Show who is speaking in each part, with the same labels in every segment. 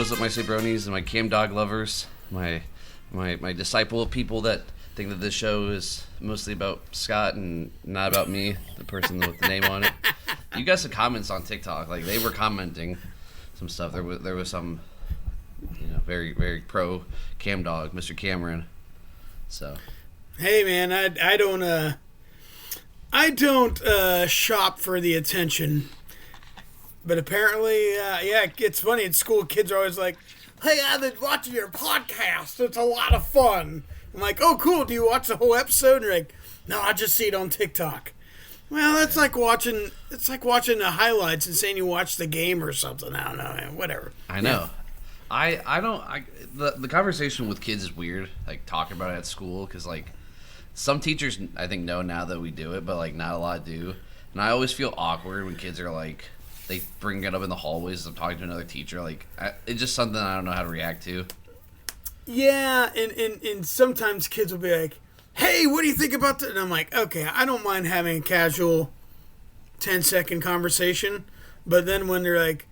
Speaker 1: What's up, my Sabronis and my cam dog lovers, my disciple of people that think that this show is mostly about Scott and not about me, the person with the name on it. You got some comments on TikTok, like they were commenting some stuff. There was some, very very pro cam dog, Mr. Cameron. So,
Speaker 2: hey man, I don't shop for the attention. But apparently, it's funny. At school, kids are always like, hey, I've been watching your podcast. It's a lot of fun. I'm like, oh, cool. Do you watch the whole episode? And you're like, no, I just see it on TikTok. Well, that's like watching the highlights and saying you watched the game or something. I don't know, man. Whatever.
Speaker 1: I know. Yeah. The conversation with kids is weird, like talking about it at school, because like some teachers, I think, know now that we do it, but like not a lot do. And I always feel awkward when kids are like, they bring it up in the hallways as I'm talking to another teacher. Like, it's just something I don't know how to react to.
Speaker 2: Yeah, and sometimes kids will be like, hey, what do you think about that? And I'm like, okay, I don't mind having a casual 10-second conversation. But then when they're like,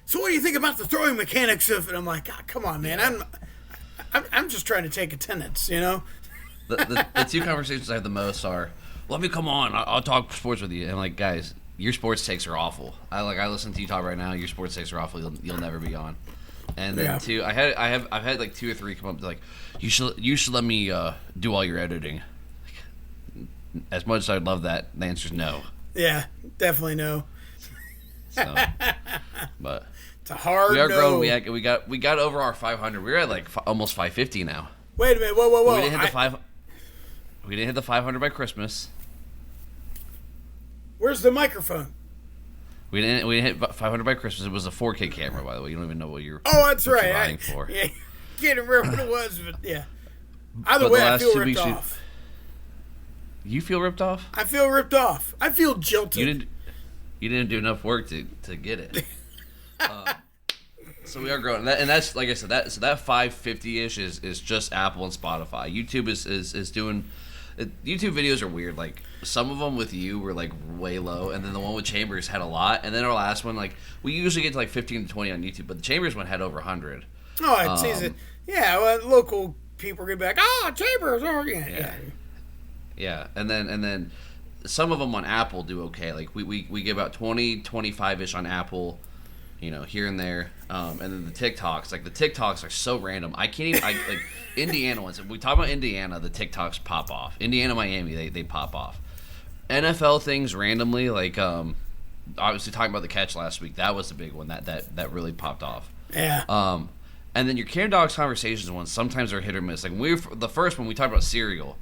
Speaker 2: so what do you think about the throwing mechanics of it? I'm like, oh, come on, man. Yeah. I'm just trying to take attendance, The
Speaker 1: two conversations I have the most are, let me come on, I'll talk sports with you. And I'm like, guys, your sports takes are awful. I listen to you talk right now. Your sports takes are awful. You'll never be on. And then two, I've had like 2 or 3 come up to like, you should let me do all your editing. As much as I'd love that, the answer's no.
Speaker 2: Yeah, definitely no.
Speaker 1: So, but
Speaker 2: it's a hard
Speaker 1: we are
Speaker 2: no.
Speaker 1: grown. We got over our 500. We're at like almost 550 now.
Speaker 2: Wait a minute. Whoa.
Speaker 1: We didn't hit the 500 by Christmas.
Speaker 2: Where's the microphone?
Speaker 1: We didn't hit 500 by Christmas. It was a 4K camera, by the way. You don't even know what you're.
Speaker 2: Oh, that's right.
Speaker 1: Vying for.
Speaker 2: Yeah, can't remember what it was, but yeah. Either way, I feel ripped off.
Speaker 1: You feel ripped off?
Speaker 2: I feel ripped off. I feel jilted.
Speaker 1: You didn't do enough work to get it. So we are growing, and that's like I said. That 550-ish is just Apple and Spotify. YouTube is doing. YouTube videos are weird. Like some of them with you were like way low, and then the one with Chambers had a lot, and then our last one, like we usually get to like 15 to 20 on YouTube, but the Chambers one had over 100.
Speaker 2: Oh, it seems it. Yeah, well, local people are gonna be like, oh, Chambers, oh yeah.
Speaker 1: Yeah, and then some of them on Apple do okay. Like we get about 20, 25-ish on Apple, here and there. And then the TikToks, like the TikToks are so random. I can't even, like Indiana ones. If we talk about Indiana, the TikToks pop off. Indiana, Miami, they pop off. NFL things randomly, like obviously talking about the catch last week, that was the big one that really popped off.
Speaker 2: Yeah.
Speaker 1: And then your Cam Dogs Conversations ones, sometimes are hit or miss. Like the first one we talked about cereal,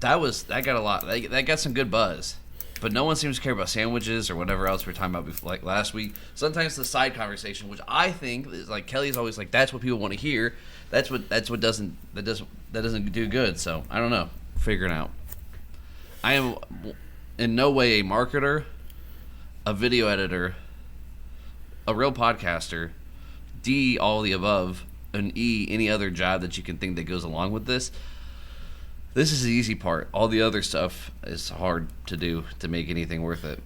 Speaker 1: that got a lot. That got some good buzz. But no one seems to care about sandwiches or whatever else we were talking about before, like last week. Sometimes the side conversation, which I think is like Kelly's always like, that's what people want to hear. That doesn't do good. So I don't know. Figuring out. I am in no way a marketer, a video editor, a real podcaster, D, all the above, and E, any other job that you can think that goes along with this. This is the easy part. All the other stuff is hard to do to make anything worth it.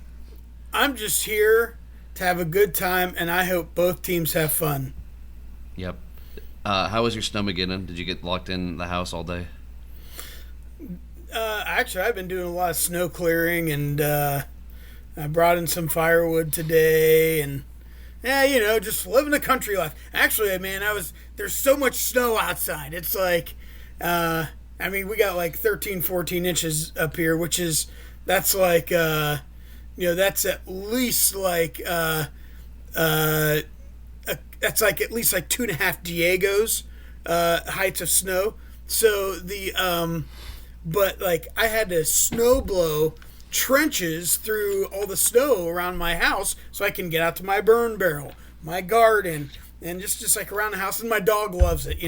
Speaker 2: I'm just here to have a good time, and I hope both teams have fun.
Speaker 1: Yep. How was your snowmageddon? Did you get locked in the house all day?
Speaker 2: Actually, I've been doing a lot of snow clearing, and I brought in some firewood today, and just living the country life. Actually, man, there's so much snow outside. It's like, we got like 13, 14 inches up here, that's like, that's at least like, that's like at least like 2.5 Diegos, heights of snow. So but like I had to snow blow trenches through all the snow around my house so I can get out to my burn barrel, my garden, and just like around the house. And my dog loves it,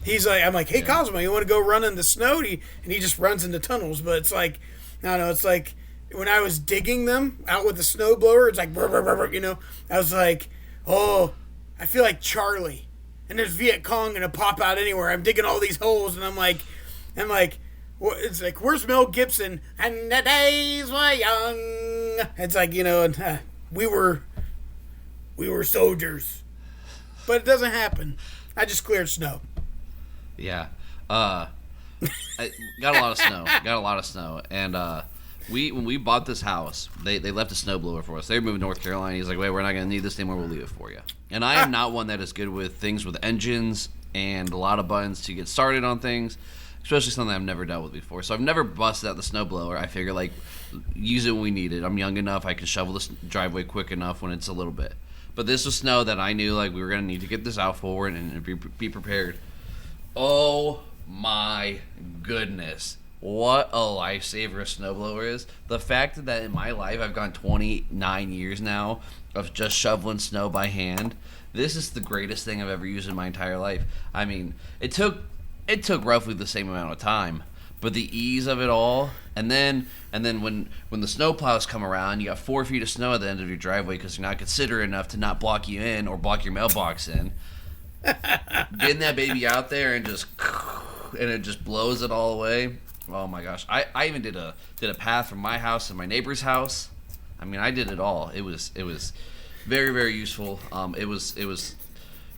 Speaker 2: He's like, I'm like, hey, Cosmo, you want to go run in the snow? And he just runs into tunnels. But it's like, I don't know, it's like when I was digging them out with the snow blower, it's like, brr, brr, brr, brr, I was like, oh, I feel like Charlie. And there's Viet Cong gonna pop out anywhere. I'm digging all these holes, and I'm like, it's like, where's Mel Gibson? And the days were young. It's like, we were soldiers. but it doesn't happen. I just cleared snow.
Speaker 1: Yeah. I got a lot of snow. And when we bought this house, they left a snowblower for us. They were moving to North Carolina. He's like, wait, we're not going to need this anymore. We'll leave it for you. And I am not one that is good with things with engines and a lot of buttons to get started on things, especially something I've never dealt with before. So I've never busted out the snowblower. I figure, like, use it when we need it. I'm young enough. I can shovel this driveway quick enough when it's a little bit. But this was snow that I knew, like, we were going to need to get this out forward and be prepared. Oh, my goodness. What a lifesaver a snowblower is. The fact that in my life I've gone 29 years now of just shoveling snow by hand, this is the greatest thing I've ever used in my entire life. I mean, it took roughly the same amount of time, but the ease of it all, and then when the snow plows come around, you got 4 feet of snow at the end of your driveway because you're not considerate enough to not block you in or block your mailbox in. Getting that baby out there and it just blows it all away. Oh my gosh! I even did a path from my house to my neighbor's house. I mean, I did it all. It was very, very useful. It was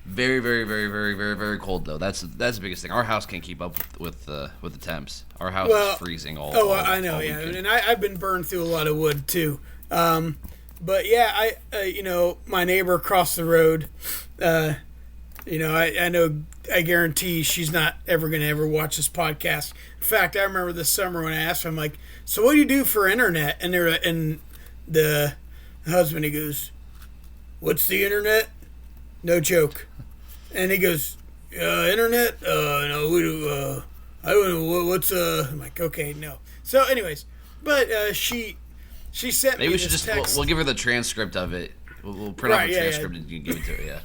Speaker 1: very, very, very, very, very, very cold though. That's the biggest thing. Our house can't keep up with the temps. Our house is freezing all.
Speaker 2: I know, yeah, and I've been burned through a lot of wood too. But yeah, my neighbor across the road. I know, I guarantee she's not ever going to ever watch this podcast. In fact, I remember this summer when I asked her, I'm like, so what do you do for internet? And the husband, he goes, what's the internet? No joke. And he goes, internet? No, we do, I don't know, what's, I'm like, okay, no. So anyways, but she sent me this text.
Speaker 1: We'll give her the transcript of it. We'll print out the transcript and you can give it to her, yeah.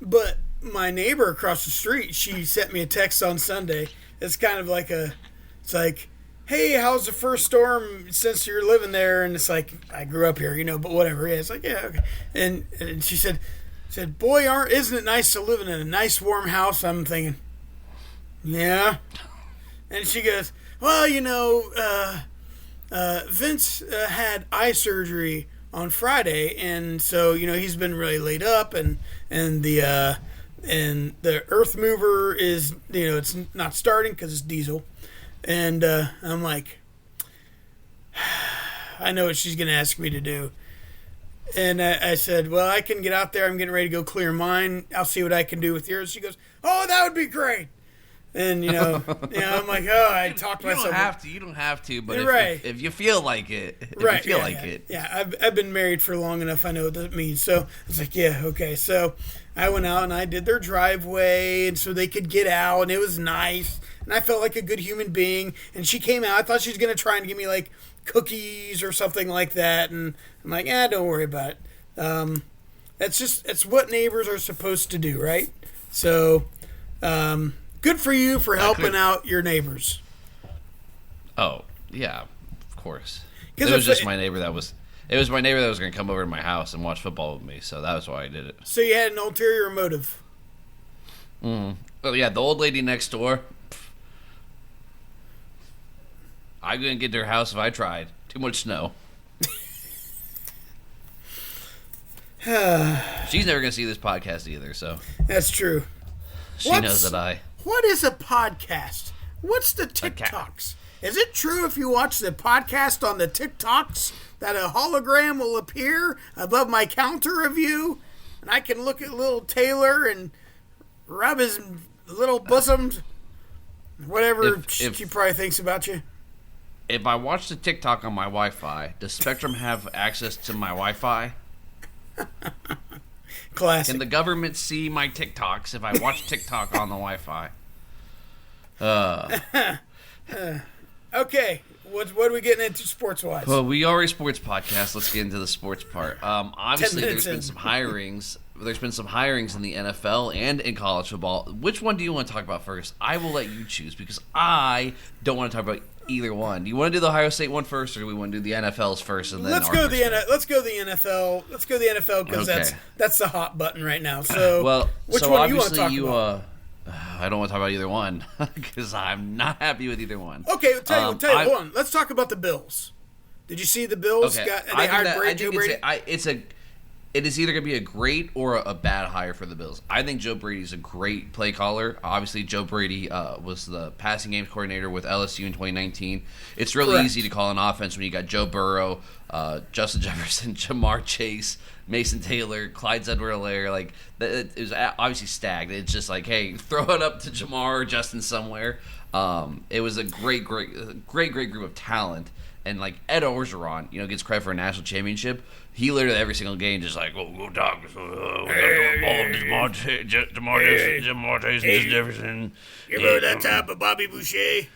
Speaker 2: But my neighbor across the street, she sent me a text on Sunday. It's kind of like it's like, hey, how's the first storm since you're living there? And it's like, I grew up here, but whatever. Yeah, it's like, yeah, okay. And she said, boy, isn't it nice to live in a nice warm house? I'm thinking, yeah. And she goes, well, Vince had eye surgery on Friday, and so he's been really laid up, and the earth mover is it's not starting because it's diesel, and I'm like, I know what she's gonna ask me to do, and I said, well, I can get out there. I'm getting ready to go clear mine. I'll see what I can do with yours. She goes, oh, that would be great. And I'm like, oh, I talked myself.
Speaker 1: You don't have to, but if you feel like it,
Speaker 2: Yeah, I've been married for long enough. I know what that means. So it's like, yeah, okay. So I went out and I did their driveway, and so they could get out, and it was nice, and I felt like a good human being. And she came out. I thought she was gonna try and give me like cookies or something like that, and I'm like, don't worry about it. It's what neighbors are supposed to do, right? So. Good for you for helping out your neighbors.
Speaker 1: Oh, yeah, of course. It was just my neighbor that was going to come over to my house and watch football with me, so that was why I did it.
Speaker 2: So you had an ulterior motive.
Speaker 1: Mm-hmm. Oh, yeah, the old lady next door. I couldn't get to her house if I tried. Too much snow. She's never going to see this podcast either, so.
Speaker 2: That's true.
Speaker 1: She knows that
Speaker 2: What is a podcast? What's the TikToks? Is it true if you watch the podcast on the TikToks that a hologram will appear above my counter of you, and I can look at little Taylor and rub his little bosoms, whatever she probably thinks about you?
Speaker 1: If I watch the TikTok on my Wi-Fi, does Spectrum have access to my Wi-Fi?
Speaker 2: Classic.
Speaker 1: Can the government see my TikToks if I watch TikTok on the Wi-Fi?
Speaker 2: Okay, what are we getting into sports-wise?
Speaker 1: Well, we are a sports podcast. Let's get into the sports part. Obviously, there's been some hirings. There's been some hirings in the NFL and in college football. Which one do you want to talk about first? I will let you choose because I don't want to talk about either one. Do you want to do the Ohio State one first, or do we want to do the NFL's first and then?
Speaker 2: Let's go the NFL. Let's go the NFL because that's the hot button right now. So, which one do you want to talk about?
Speaker 1: I don't want to talk about either one because I'm not happy with either one.
Speaker 2: Okay, tell you, hold on. Let's talk about the Bills. Did you see the Bills?
Speaker 1: Okay.
Speaker 2: They hired Joe Brady.
Speaker 1: it is either going to be a great or a bad hire for the Bills. I think Joe Brady's a great play caller. Obviously, Joe Brady was the passing games coordinator with LSU in 2019. It's really easy to call an offense when you got Joe Burrow, Justin Jefferson, Jamar Chase, Mason Taylor, Clyde Edwards-Helaire. Like, it was obviously stacked. It's just like, hey, throw it up to Jamar or Justin somewhere. It was a great group of talent. And like Ed Orgeron, gets credit for a national championship. He literally every single game just like, go Dogs, Jamar Chase, and Jefferson.
Speaker 2: Give her that top of Bobby Boucher.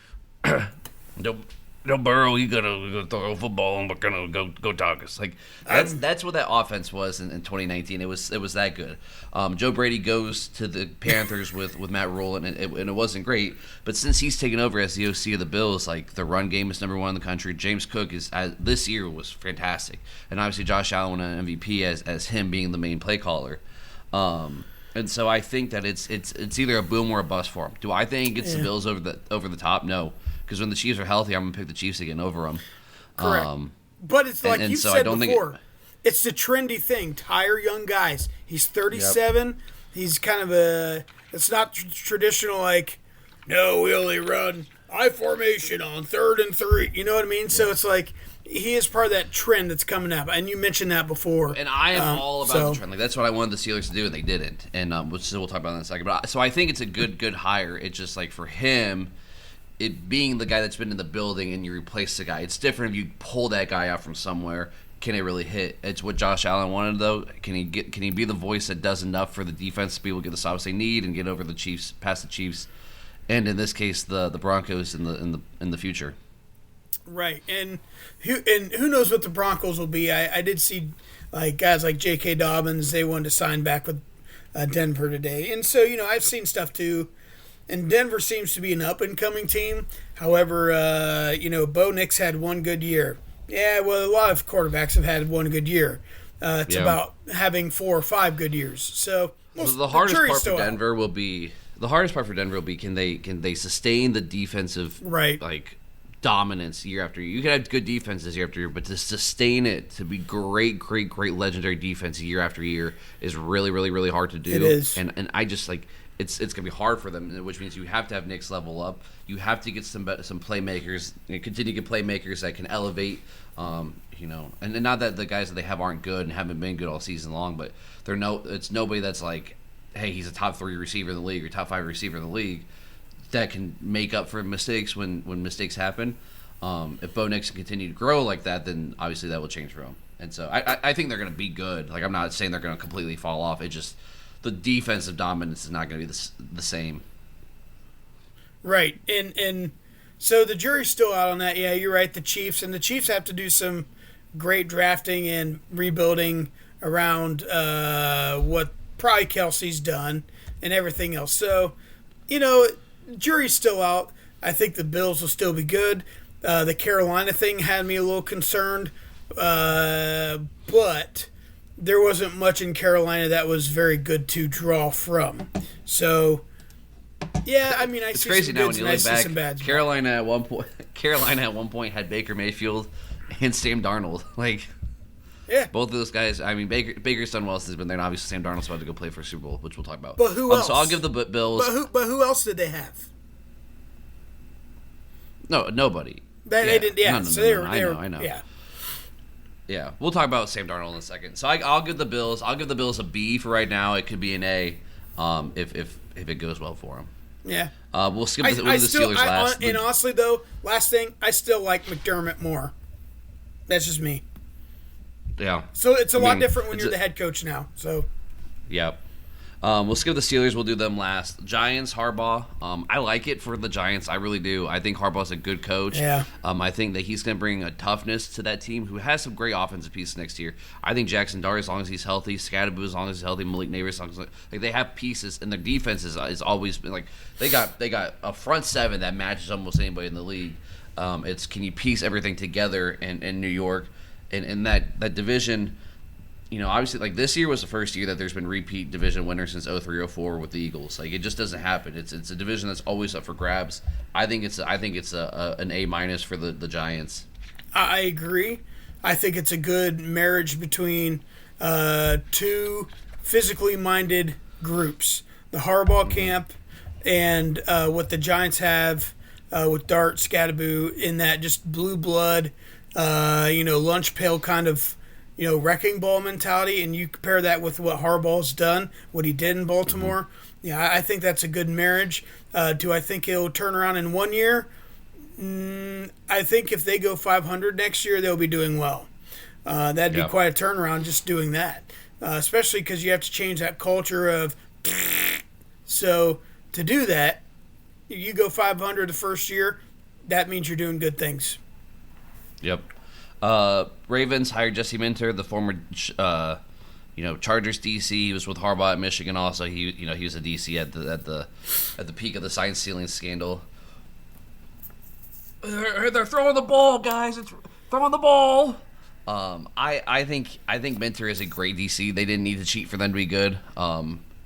Speaker 1: Joe Burrow, you gotta throw a football, but gonna go Dogs. Like that's what that offense was in 2019. It was that good. Joe Brady goes to the Panthers with Matt Rule, and it wasn't great. But since he's taken over as the OC of the Bills, like the run game is number one in the country. James Cook this year was fantastic, and obviously Josh Allen won an MVP as him being the main play caller. And so I think that it's either a boom or a bust for him. Do I think it gets the Bills over the top? No. Because when the Chiefs are healthy, I'm going to pick the Chiefs again over them.
Speaker 2: Correct. But it's like you said before. It's the trendy thing. Hire young guys. He's 37. Yep. He's kind of it's not traditional like, no, we only run I formation on 3rd and 3. You know what I mean? Yeah. So it's like he is part of that trend that's coming up. And you mentioned that before.
Speaker 1: And I am all about the trend. Like that's what I wanted the Steelers to do, and they didn't. And we'll talk about that in a second. But so I think it's a good hire. It's just like for him, it being the guy that's been in the building and you replace the guy, it's different if you pull that guy out from somewhere. Can it really hit? It's what Josh Allen wanted, though. Can he be the voice that does enough for the defense to be able to get the stops they need and get over the Chiefs, past the Chiefs, and in this case the Broncos in the future.
Speaker 2: Right, and who knows what the Broncos will be? I did see like guys like J.K. Dobbins. They wanted to sign back with Denver today, and so I've seen stuff too. And Denver seems to be an up-and-coming team. However, Bo Nix had one good year. Yeah, well, a lot of quarterbacks have had one good year. It's about having 4 or 5 good years. So
Speaker 1: the hardest part for Denver will be can they sustain the defensive dominance year after year. You can have good defenses year after year, but to sustain it to be great legendary defense year after year is really, really, really hard to do.
Speaker 2: It is,
Speaker 1: and I just like. It's going to be hard for them, which means you have to have Nick's level up. You have to get some playmakers, continue to get playmakers that can elevate, and not that the guys that they have aren't good and haven't been good all season long, but it's nobody that's like, hey, he's a top 3 receiver in the league or top 5 receiver in the league that can make up for mistakes when mistakes happen. If Bo Nix can continue to grow like that, then obviously that will change for him. And so I think they're going to be good. Like I'm not saying they're going to completely fall off. It just the defensive dominance is not going to be the same.
Speaker 2: Right, and so the jury's still out on that. Yeah, you're right. The Chiefs have to do some great drafting and rebuilding around what probably Kelsey's done and everything else. So, jury's still out. I think the Bills will still be good. The Carolina thing had me a little concerned, but there wasn't much in Carolina that was very good to draw from. So, yeah, I mean,
Speaker 1: it's
Speaker 2: see
Speaker 1: crazy
Speaker 2: some
Speaker 1: now
Speaker 2: goods
Speaker 1: when you
Speaker 2: and
Speaker 1: look
Speaker 2: I see
Speaker 1: back.
Speaker 2: some bads.
Speaker 1: Carolina at one point had Baker Mayfield and Sam Darnold. Like,
Speaker 2: yeah,
Speaker 1: both of those guys. I mean, Baker's done well since he's been there, and obviously Sam Darnold's about to go play for a Super Bowl, which we'll talk about.
Speaker 2: But who else?
Speaker 1: So I'll give the Bills.
Speaker 2: But who else did they have?
Speaker 1: No, nobody.
Speaker 2: They didn't. Yeah,
Speaker 1: no,
Speaker 2: so they were.
Speaker 1: I know.
Speaker 2: Yeah.
Speaker 1: Yeah, we'll talk about Sam Darnold in a second. So I'll give the Bills. I'll give the Bills a B for right now. It could be an A, if it goes well for them.
Speaker 2: Yeah.
Speaker 1: We'll skip the Steelers last.
Speaker 2: And honestly, though, last thing, I still like McDermott more. That's just me.
Speaker 1: Yeah.
Speaker 2: So it's a lot different when you're the head coach now. So.
Speaker 1: Yeah. We'll skip the Steelers. We'll do them last. Giants, Harbaugh. I like it for the Giants. I really do. I think Harbaugh's a good coach.
Speaker 2: Yeah.
Speaker 1: I think that he's going to bring a toughness to that team who has some great offensive pieces next year. I think Jackson Dart, as long as he's healthy, Scadaboo, as long as he's healthy, Malik Neighbors, as long as like they have pieces, and their defense is always been like they got a front seven that matches almost anybody in the league. It's can you piece everything together in New York, and in that division. Obviously, like this year was the first year that there's been repeat division winners since 03-04 with the Eagles. Like it just doesn't happen. It's a division that's always up for grabs. I think it's an A- for the Giants.
Speaker 2: I agree. I think it's a good marriage between two physically minded groups. The Harbaugh camp and what the Giants have with Dart, Scadaboo, in that just blue blood, lunch pail kind of, wrecking ball mentality, and you compare that with what Harbaugh's done, what he did in Baltimore. Yeah, I think that's a good marriage. Do I think it'll turn around in 1 year? I think if they go 500 next year, they'll be doing well. That'd be quite a turnaround just doing that, especially because you have to change that culture of. So to do that, you go 500 the first year, that means you're doing good things.
Speaker 1: Yep. Ravens hired Jesse Minter, the former, Chargers DC. He was with Harbaugh at Michigan. Also, he was a DC at the peak of the sign stealing scandal. They're throwing the ball, guys. It's throwing the ball. I think Minter is a great DC. They didn't need to cheat for them to be good.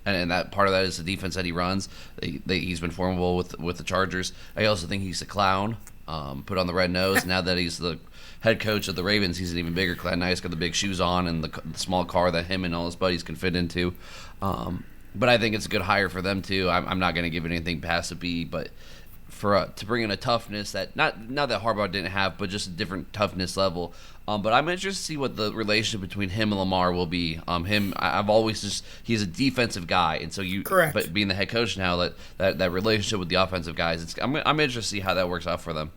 Speaker 1: And that part of that is the defense that he runs. He's been formidable with the Chargers. I also think he's a clown. Put on the red nose. Now that he's the head coach of the Ravens, he's an even bigger clown. Now he's got the big shoes on and the small car that him and all his buddies can fit into. But I think it's a good hire for them too. I'm not going to give it anything past a B, but to bring in a toughness that not that Harbaugh didn't have, but just a different toughness level. But I'm interested to see what the relationship between him and Lamar will be. I've always he's a defensive guy, and so
Speaker 2: correct.
Speaker 1: But being the head coach now, that relationship with the offensive guys, I'm interested to see how that works out for them.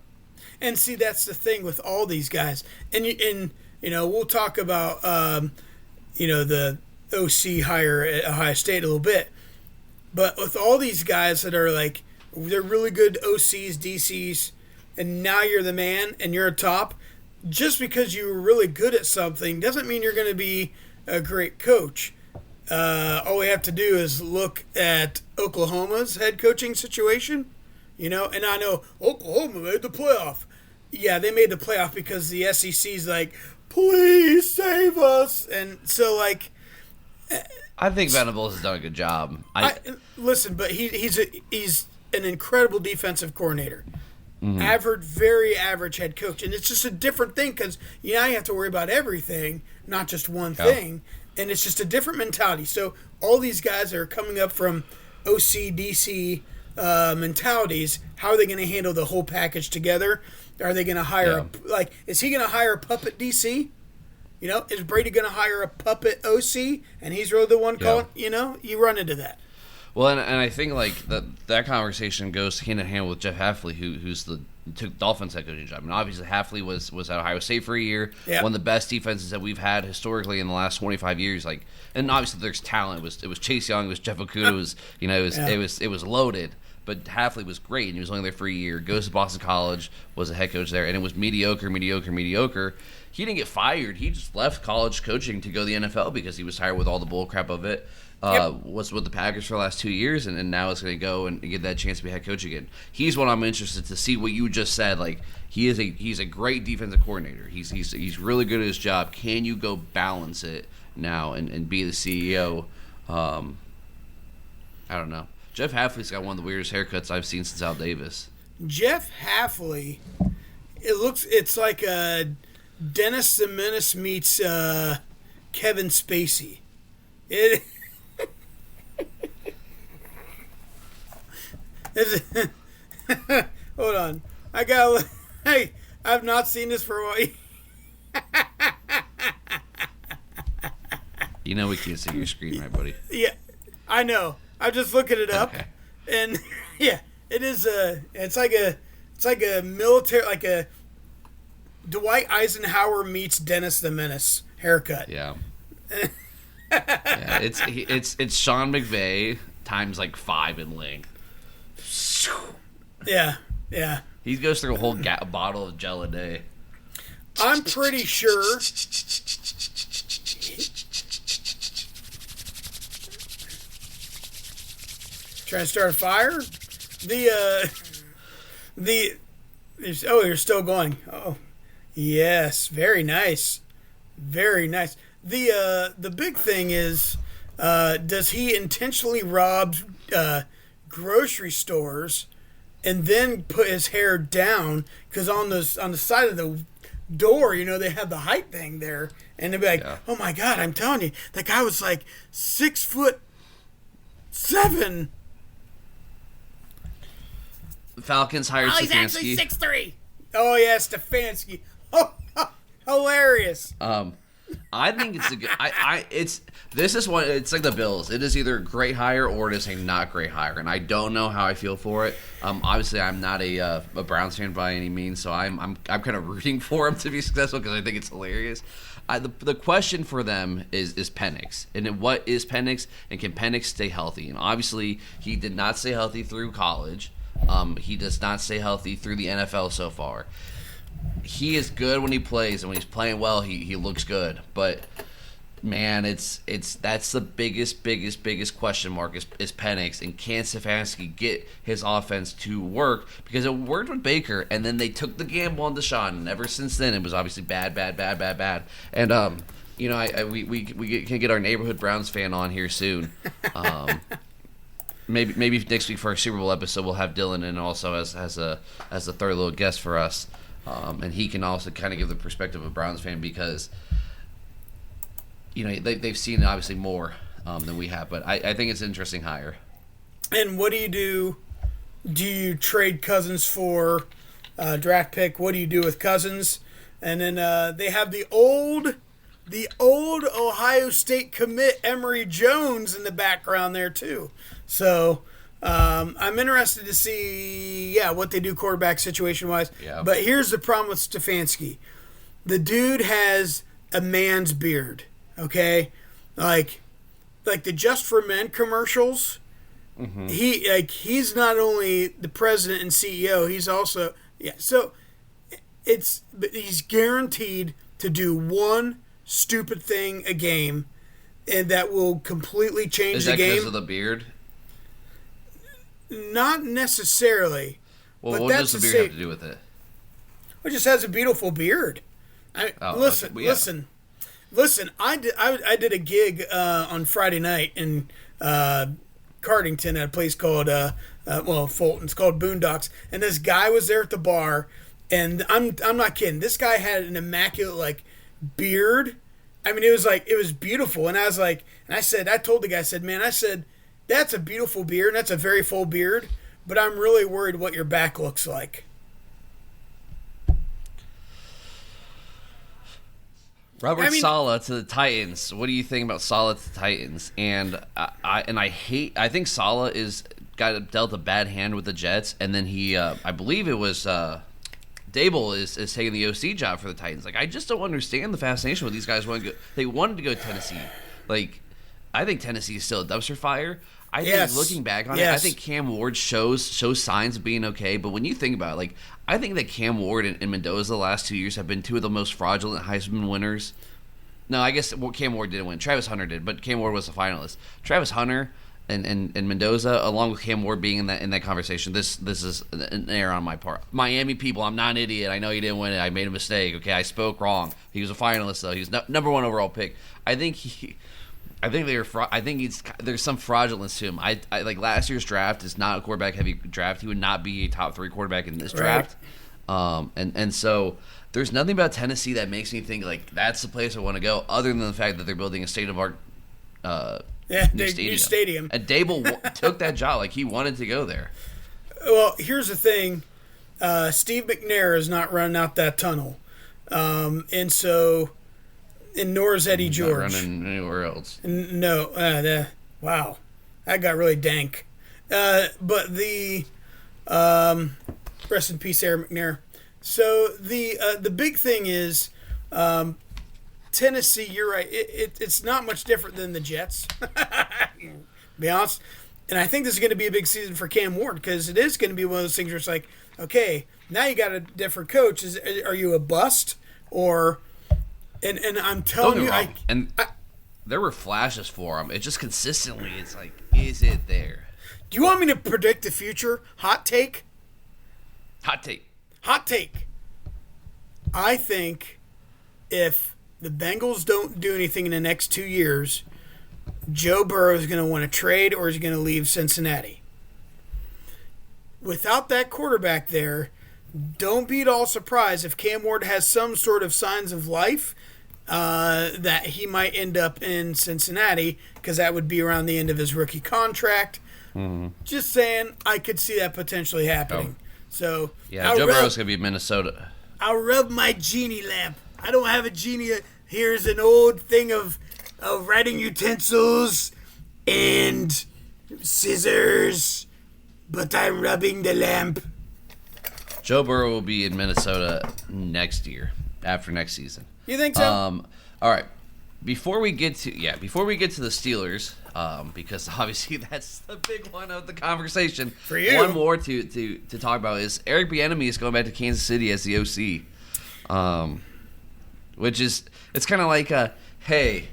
Speaker 2: And see, that's the thing with all these guys, and we'll talk about the OC hire at Ohio State a little bit, but with all these guys that are like. They're really good OCs, DCs, and now you're the man and you're a top. Just because you were really good at something doesn't mean you're going to be a great coach. All we have to do is look at Oklahoma's head coaching situation, and I know Oklahoma made the playoff. Yeah, they made the playoff because the SEC's like, please save us. And so,
Speaker 1: I think Venables has done a good job.
Speaker 2: Listen, but he's an incredible defensive coordinator.
Speaker 1: Mm-hmm.
Speaker 2: Very average head coach. And it's just a different thing because you have to worry about everything, not just one thing. And it's just a different mentality. So all these guys are coming up from OC, DC mentalities. How are they going to handle the whole package together? Are they going to hire is he going to hire a puppet DC? Is Brady going to hire a puppet OC and he's really the one calling? You run into that.
Speaker 1: Well, and I think that conversation goes hand in hand with Jeff Hafley, who's took Dolphins head coaching job. I mean, obviously Hafley was at Ohio State for a year, one of the best defenses that we've had historically in the last 25 years. And obviously there's talent. It was Chase Young, it was Jeff Okudah, it was loaded. But Hafley was great, and he was only there for a year. Goes to Boston College, was a head coach there, and it was mediocre. He didn't get fired. He just left college coaching to go to the NFL because he was tired with all the bull crap of it. Was with the Packers for the last 2 years, and now it's going to go and get that chance to be head coach again. He's what I'm interested to see what you just said. He's a great defensive coordinator. He's really good at his job. Can you go balance it now and be the CEO? I don't know. Jeff Hafley's got one of the weirdest haircuts I've seen since Al Davis.
Speaker 2: Jeff Hafley, it's like a Dennis the Menace meets Kevin Spacey. Hold on. I've not seen this for a while.
Speaker 1: We can't see your screen, right, buddy?
Speaker 2: Yeah, I know. I'm just looking it up,
Speaker 1: okay.
Speaker 2: And yeah, it is it's like a military, like a Dwight Eisenhower meets Dennis the Menace haircut.
Speaker 1: Yeah. Yeah, it's Sean McVay times 5 in length.
Speaker 2: Yeah.
Speaker 1: He goes through a whole bottle of gel a day.
Speaker 2: I'm pretty sure. Trying to start a fire? You're still going. Oh, yes, very nice, very nice. The big thing is, does he intentionally rob grocery stores and then put his hair down? Because on the side of door, they have the height thing there, and they'd be like,
Speaker 1: Yeah.
Speaker 2: "Oh my God, I'm telling you, that guy was like 6'7".
Speaker 1: The Falcons hired
Speaker 2: Oh, he's
Speaker 1: Stefanski.
Speaker 2: actually 6'3". Oh yeah, Stefanski. Oh, hilarious.
Speaker 1: I think it's a good. It's like the Bills. It is either a great hire or it is a not great hire, and I don't know how I feel for it. Obviously, I'm not a Browns fan by any means, so I'm kind of rooting for him to be successful because I think it's hilarious. The question for them is Penix, and what is Penix, and can Penix stay healthy? And obviously, he did not stay healthy through college. He does not stay healthy through the NFL so far. He is good when he plays, and when he's playing well, he looks good. But man, that's the biggest question mark is Penix, and can Stefanski get his offense to work? Because it worked with Baker, and then they took the gamble on Deshaun, and ever since then it was obviously bad. And we can get our neighborhood Browns fan on here soon. Maybe next week for our Super Bowl episode we'll have Dylan in also as a third little guest for us, and he can also kind of give the perspective of a Browns fan because they've seen obviously more than we have, but I think it's an interesting hire.
Speaker 2: And what do you do? Do you trade Cousins for a draft pick? What do you do with Cousins? And then they have the old Ohio State commit Emory Jones in the background there too. So I'm interested to see, what they do quarterback situation-wise.
Speaker 1: Yeah.
Speaker 2: But here's the problem with Stefanski. The dude has a man's beard, okay? Like the Just for Men commercials. Mm-hmm. He's not only the president and CEO, he's also so but he's guaranteed to do one stupid thing a game, and that will completely change the game.
Speaker 1: Is that because of the beard?
Speaker 2: Not necessarily.
Speaker 1: Well,
Speaker 2: but
Speaker 1: what does the beard have to do with it?
Speaker 2: It just has a beautiful beard. Listen. I did a gig on Friday night in Cardington at a place called Fulton. It's called Boondocks, and this guy was there at the bar, and I'm not kidding. This guy had an immaculate beard. I mean, it was beautiful, and I told the guy, I said, man, that's a beautiful beard, and that's a very full beard, but I'm really worried what your back looks like.
Speaker 1: Saleh to the Titans. What do you think about Saleh to the Titans? And I think Saleh got dealt a bad hand with the Jets, and then he, I believe it was Dable is taking the OC job for the Titans. I just don't understand the fascination with these guys. They wanted to go to Tennessee. I think Tennessee is still a dumpster fire. I think looking back on it, I think Cam Ward shows signs of being okay. But when you think about it, I think that Cam Ward and Mendoza the last 2 years have been two of the most fraudulent Heisman winners. No, I guess Cam Ward didn't win. Travis Hunter did, but Cam Ward was a finalist. Travis Hunter and Mendoza, along with Cam Ward being in that conversation, this is an error on my part. Miami people, I'm not an idiot. I know he didn't win it. I made a mistake. Okay, I spoke wrong. He was a finalist though. He's number one overall pick. I think there's some fraudulence to him. I like last year's draft is not a quarterback heavy draft. He would not be a top 3 quarterback in this draft. And so there's nothing about Tennessee that makes me think that's the place I want to go, other than the fact that they're building a state of art new stadium. And Dable took that job. He wanted to go there.
Speaker 2: Well, here's the thing. Steve McNair is not running out that tunnel. And nor is Eddie George.
Speaker 1: Not running anywhere else.
Speaker 2: No. Wow. That got really dank. But rest in peace, Aaron McNair. So the big thing is Tennessee, you're right. It's not much different than the Jets, to be honest. And I think this is going to be a big season for Cam Ward because it is going to be one of those things where it's okay, now you got a different coach. Are you a bust or... And I'm telling you,
Speaker 1: there were flashes for him. It just consistently, it's is it there?
Speaker 2: Do you want me to predict the future? Hot take. I think if the Bengals don't do anything in the next 2 years, Joe Burrow is going to want to trade or is going to leave Cincinnati. Without that quarterback there, don't be at all surprised if Cam Ward has some sort of signs of life that he might end up in Cincinnati, because that would be around the end of his rookie contract. Mm-hmm. Just saying, I could see that potentially happening. Oh. So
Speaker 1: yeah, Joe Burrow's going to be in Minnesota.
Speaker 2: I'll rub my genie lamp. I don't have a genie. Here's an old thing of writing utensils and scissors, but I'm rubbing the lamp.
Speaker 1: Joe Burrow will be in Minnesota next year, after next season.
Speaker 2: You think so?
Speaker 1: All right. Before we get to the Steelers, because obviously that's the big one of the conversation.
Speaker 2: For you.
Speaker 1: One more to talk about is Eric Bieniemy is going back to Kansas City as the OC. Which is, it's kind of like hey,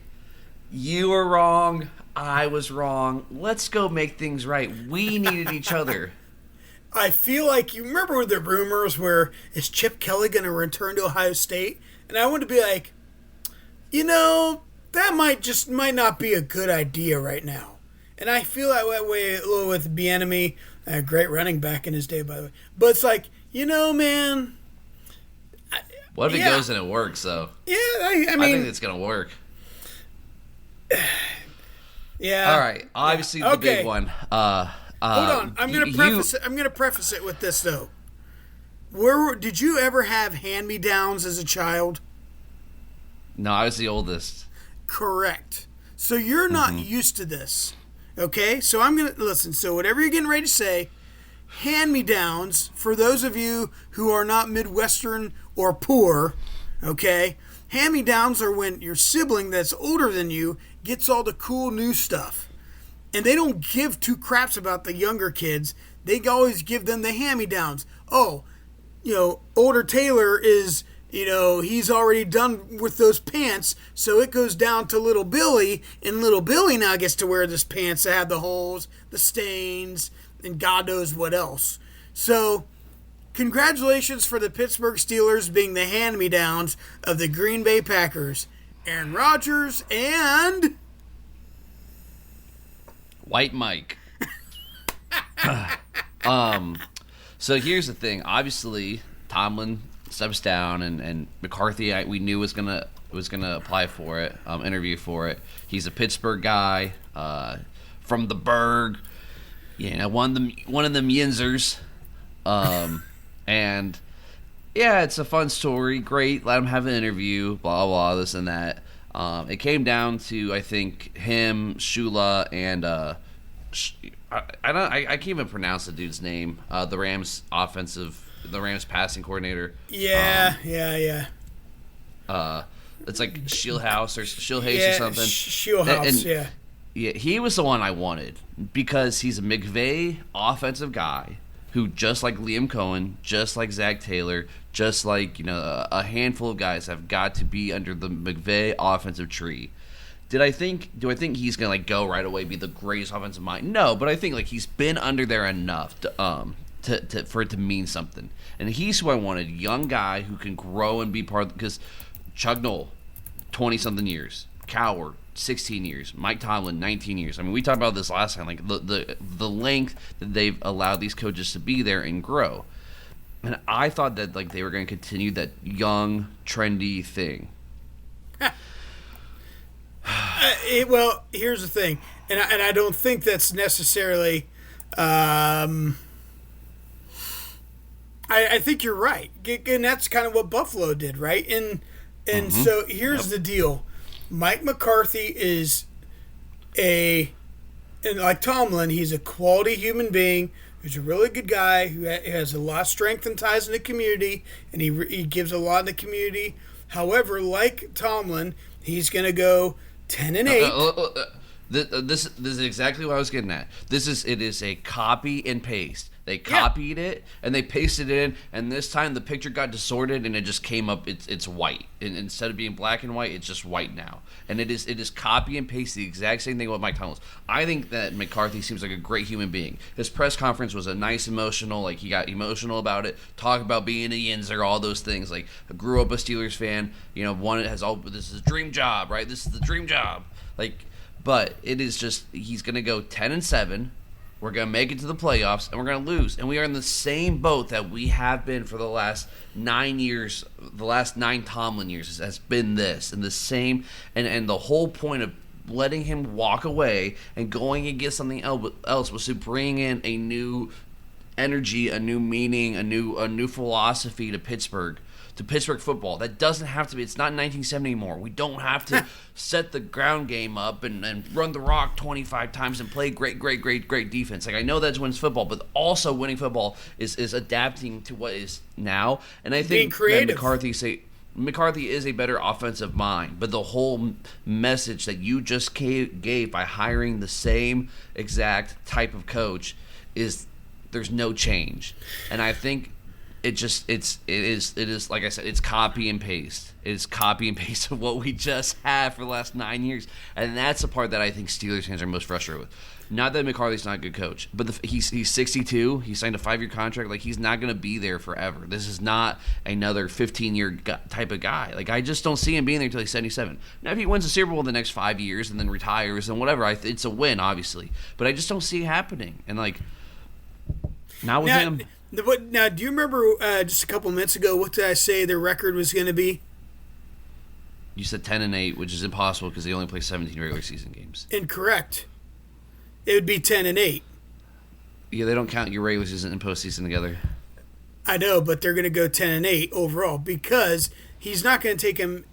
Speaker 1: you were wrong, I was wrong. Let's go make things right. We needed each other.
Speaker 2: I feel like, you remember the rumors where, is Chip Kelly going to return to Ohio State? And I want to be like, that might not be a good idea right now. And I feel that way a little with Bieniemy, a great running back in his day, by the way. But it's like, man.
Speaker 1: What if it goes and it works, though?
Speaker 2: Yeah, I mean,
Speaker 1: I think it's going to work.
Speaker 2: Yeah.
Speaker 1: All right. Obviously, the big one.
Speaker 2: Hold on. I'm going to preface it with this, though. Did you ever have hand-me-downs as a child?
Speaker 1: No, I was the oldest.
Speaker 2: Correct. So you're not used to this. Okay? So I'm going to listen. So whatever you're getting ready to say, hand-me-downs, for those of you who are not Midwestern or poor, okay, hand-me-downs are when your sibling that's older than you gets all the cool new stuff. And they don't give two craps about the younger kids. They always give them the hand-me-downs. Oh, older Taylor is, he's already done with those pants, so it goes down to little Billy, and little Billy now gets to wear this pants that have the holes, the stains, and God knows what else. So, congratulations for the Pittsburgh Steelers being the hand-me-downs of the Green Bay Packers. Aaron Rodgers and
Speaker 1: White Mike. So here's the thing. Obviously, Tomlin steps down, and McCarthy, we knew was gonna apply for it, interview for it. He's a Pittsburgh guy, from the Burgh. One of them Yinzers. And yeah, it's a fun story. Great, let him have an interview. Blah blah, this and that. It came down to, I think, him, Shula, and I can't even pronounce the dude's name. The Rams passing coordinator.
Speaker 2: Yeah.
Speaker 1: It's like Shieldhouse or Shieldhace or something.
Speaker 2: Shieldhouse, yeah.
Speaker 1: Yeah, he was the one I wanted because he's a McVay offensive guy who, just like Liam Cohen, just like Zach Taylor, just like a handful of guys have got to be under the McVay offensive tree. Do I think he's gonna go right away, be the greatest offensive mind? No, but I think he's been under there enough to for it to mean something. And he's who I wanted, young guy who can grow and be part of, because Chuck Noll, 20-something years, Coward, 16 years, Mike Tomlin, 19 years. I mean, we talked about this last time, the length that they've allowed these coaches to be there and grow. And I thought that they were going to continue that young, trendy thing.
Speaker 2: Well, here's the thing, and I don't think that's necessarily. I think you're right, and that's kind of what Buffalo did, right? And so here's the deal: Mike McCarthy is and like Tomlin, he's a quality human being who's a really good guy who has a lot of strength and ties in the community, and he gives a lot in the community. However, like Tomlin, he's going to go 10-8.
Speaker 1: This is exactly what I was getting at. It is a copy and paste. They copied it and they pasted it in, and this time the picture got distorted and it just came up. It's white, and instead of being black and white, it's just white now. And it is copy and paste the exact same thing with Mike Tomlin. I think that McCarthy seems like a great human being. His press conference was a nice emotional, he got emotional about it, talked about being a Yinzer, all those things. I grew up a Steelers fan. This is a dream job, right? This is the dream job. But it is just, he's gonna go 10-7. We're going to make it to the playoffs, and we're going to lose. And we are in the same boat that we have been for the last 9 years. The last 9 Tomlin years has been this. And the same, and the whole point of letting him walk away and going and get something else was to bring in a new energy, a new meaning, a new philosophy to Pittsburgh football. That doesn't have to be. It's not 1970 anymore. We don't have to set the ground game up and run the rock 25 times and play great defense. Like, I know that's wins football, but also winning football is adapting to what is now. And I think that McCarthy is a better offensive mind, but the whole message that you just gave by hiring the same exact type of coach is there's no change. And I think it is like I said, it's copy and paste. It is copy and paste of what we just had for the last 9 years, and that's the part that I think Steelers fans are most frustrated with. Not that McCarthy's not a good coach, but he's 62. He signed a 5-year contract. Like, he's not going to be there forever. This is not another 15-year type of guy. Like, I just don't see him being there until he's 77. Now, if he wins the Super Bowl in the next 5 years and then retires and whatever, it's a win, obviously. But I just don't see it happening. And, like, not with him.
Speaker 2: Now, do you remember just a couple minutes ago, what did I say their record was going to be?
Speaker 1: You said 10-8, which is impossible because they only play 17 regular season games.
Speaker 2: Incorrect. It would be 10-8.
Speaker 1: Yeah, they don't count your regular season and postseason together.
Speaker 2: I know, but they're going to go 10-8 overall because he's not going to take him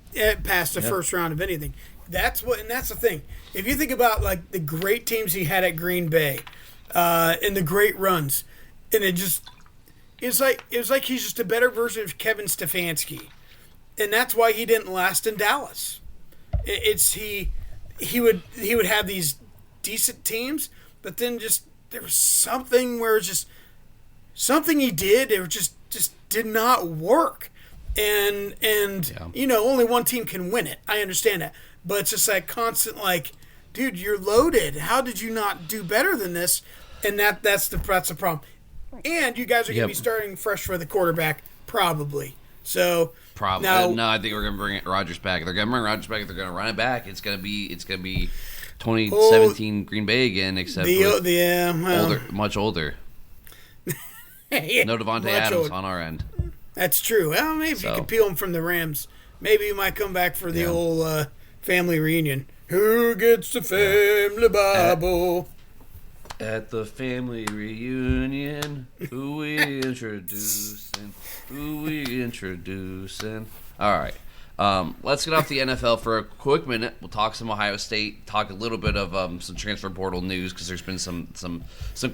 Speaker 2: past the first round of anything. And that's the thing. If you think about like the great teams he had at Green Bay, and the great runs, and it was like he's just a better version of Kevin Stefanski, and that's why he didn't last in Dallas. He would have these decent teams, but then just there was something where it's just something he did, it just did not work, and only one team can win it. I understand that, but it's just like constant, like, dude, you're loaded. How did you not do better than this? And that's the problem. And you guys are going to be starting fresh for the quarterback, probably. So
Speaker 1: probably
Speaker 2: now,
Speaker 1: no, I think we're going to bring Rodgers back. They're going to bring Rodgers back. They're going to run it back. It's going to be 2017 Green Bay again, except much older. No Devontae Adams on our end.
Speaker 2: That's true. Well, maybe you could peel him from the Rams. Maybe he might come back for the old family reunion. Who gets the family Bible?
Speaker 1: At the family reunion, who we introducing? All right. Let's get off the NFL for a quick minute. We'll talk some Ohio State, talk a little bit of some transfer portal news because there's been some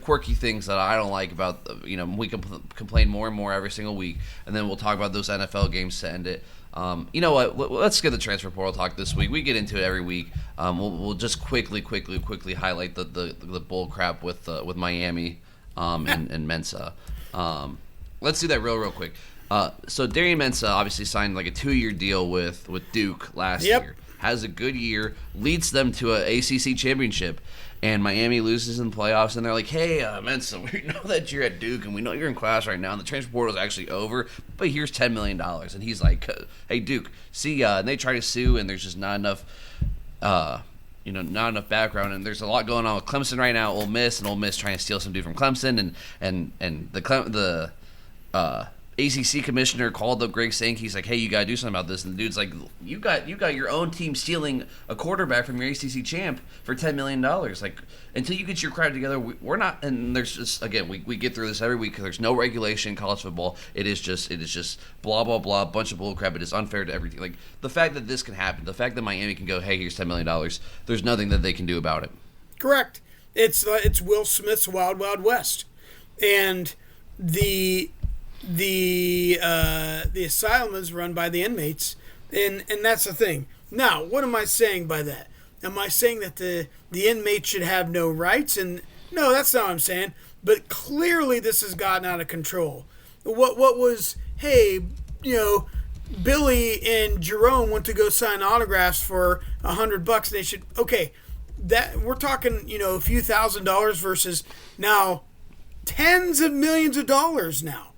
Speaker 1: quirky things that I don't like about. We complain more and more every single week, and then we'll talk about those NFL games to end it. You know what? Let's get the transfer portal talk this week. We get into it every week. We'll just quickly highlight the bull crap with Miami and Mensa. Let's do that real quick. So Darian Mensah obviously signed like a 2-year deal with Duke last year. Has a good year, leads them to an ACC championship, and Miami loses in the playoffs, and they're like, hey, Mensah, we know that you're at Duke, and we know you're in class right now, and the transfer portal is actually over, but here's $10 million. And he's like, hey, Duke, see ya. And they try to sue, and there's just not enough not enough background, and there's a lot going on with Clemson right now. Ole Miss trying to steal some dude from Clemson, and the ACC commissioner called up Greg Sankey. He's like, hey, you got to do something about this. And the dude's like, you got your own team stealing a quarterback from your ACC champ for $10 million. Like, until you get your crowd together, we're not. And there's just, again, we get through this every week because there's no regulation in college football. It is just blah, blah, blah, bunch of bull crap. It is unfair to everything. Like, the fact that this can happen, the fact that Miami can go, hey, here's $10 million, there's nothing that they can do about it.
Speaker 2: Correct. It's Will Smith's Wild Wild West. And the asylum is run by the inmates, and that's the thing. Now, what am I saying by that? Am I saying that the inmates should have no rights? And no, that's not what I'm saying. But clearly, this has gotten out of control. What was? Hey, Billy and Jerome went to go sign autographs for $100. They should that we're talking a few $1,000s versus now tens of millions of dollars now.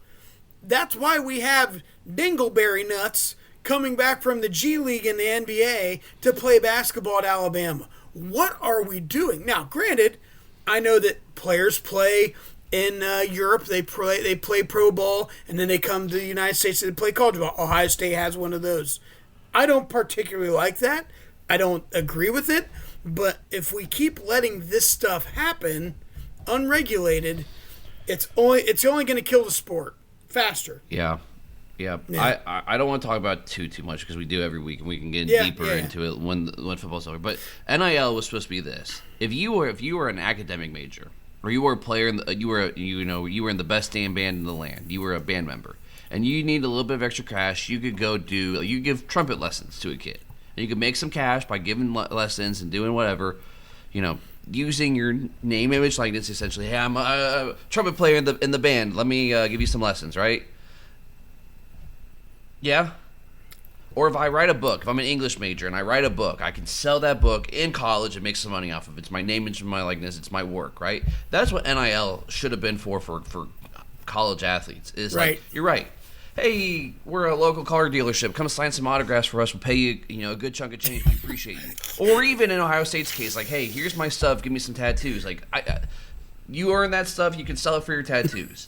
Speaker 2: That's why we have dingleberry nuts coming back from the G League and the NBA to play basketball at Alabama. What are we doing? Now, granted, I know that players play in Europe. They play pro ball, and then they come to the United States and they play college ball. Ohio State has one of those. I don't particularly like that. I don't agree with it. But if we keep letting this stuff happen, unregulated, it's only going to kill the sport faster.
Speaker 1: Yeah. I don't want to talk about too much because we do every week, and we can get deeper into it when football's over. But NIL was supposed to be this: if you were an academic major, or you were a player, you were in the best damn band in the land, you were a band member, and you need a little bit of extra cash, you could go give trumpet lessons to a kid, and you could make some cash by giving lessons and doing whatever, using your name, image, likeness. Essentially, hey, I'm a trumpet player in the band. Let me give you some lessons, right? Yeah. Or if I write a book, if I'm an English major and I write a book, I can sell that book in college and make some money off of it. It's my name, image, my likeness. It's my work, right? That's what NIL should have been for college athletes. Is right. Like, you're right. Hey, we're a local car dealership. Come sign some autographs for us. We'll pay you, a good chunk of change. We appreciate you. Or even in Ohio State's case, like, hey, here's my stuff. Give me some tattoos. Like, you earn that stuff. You can sell it for your tattoos.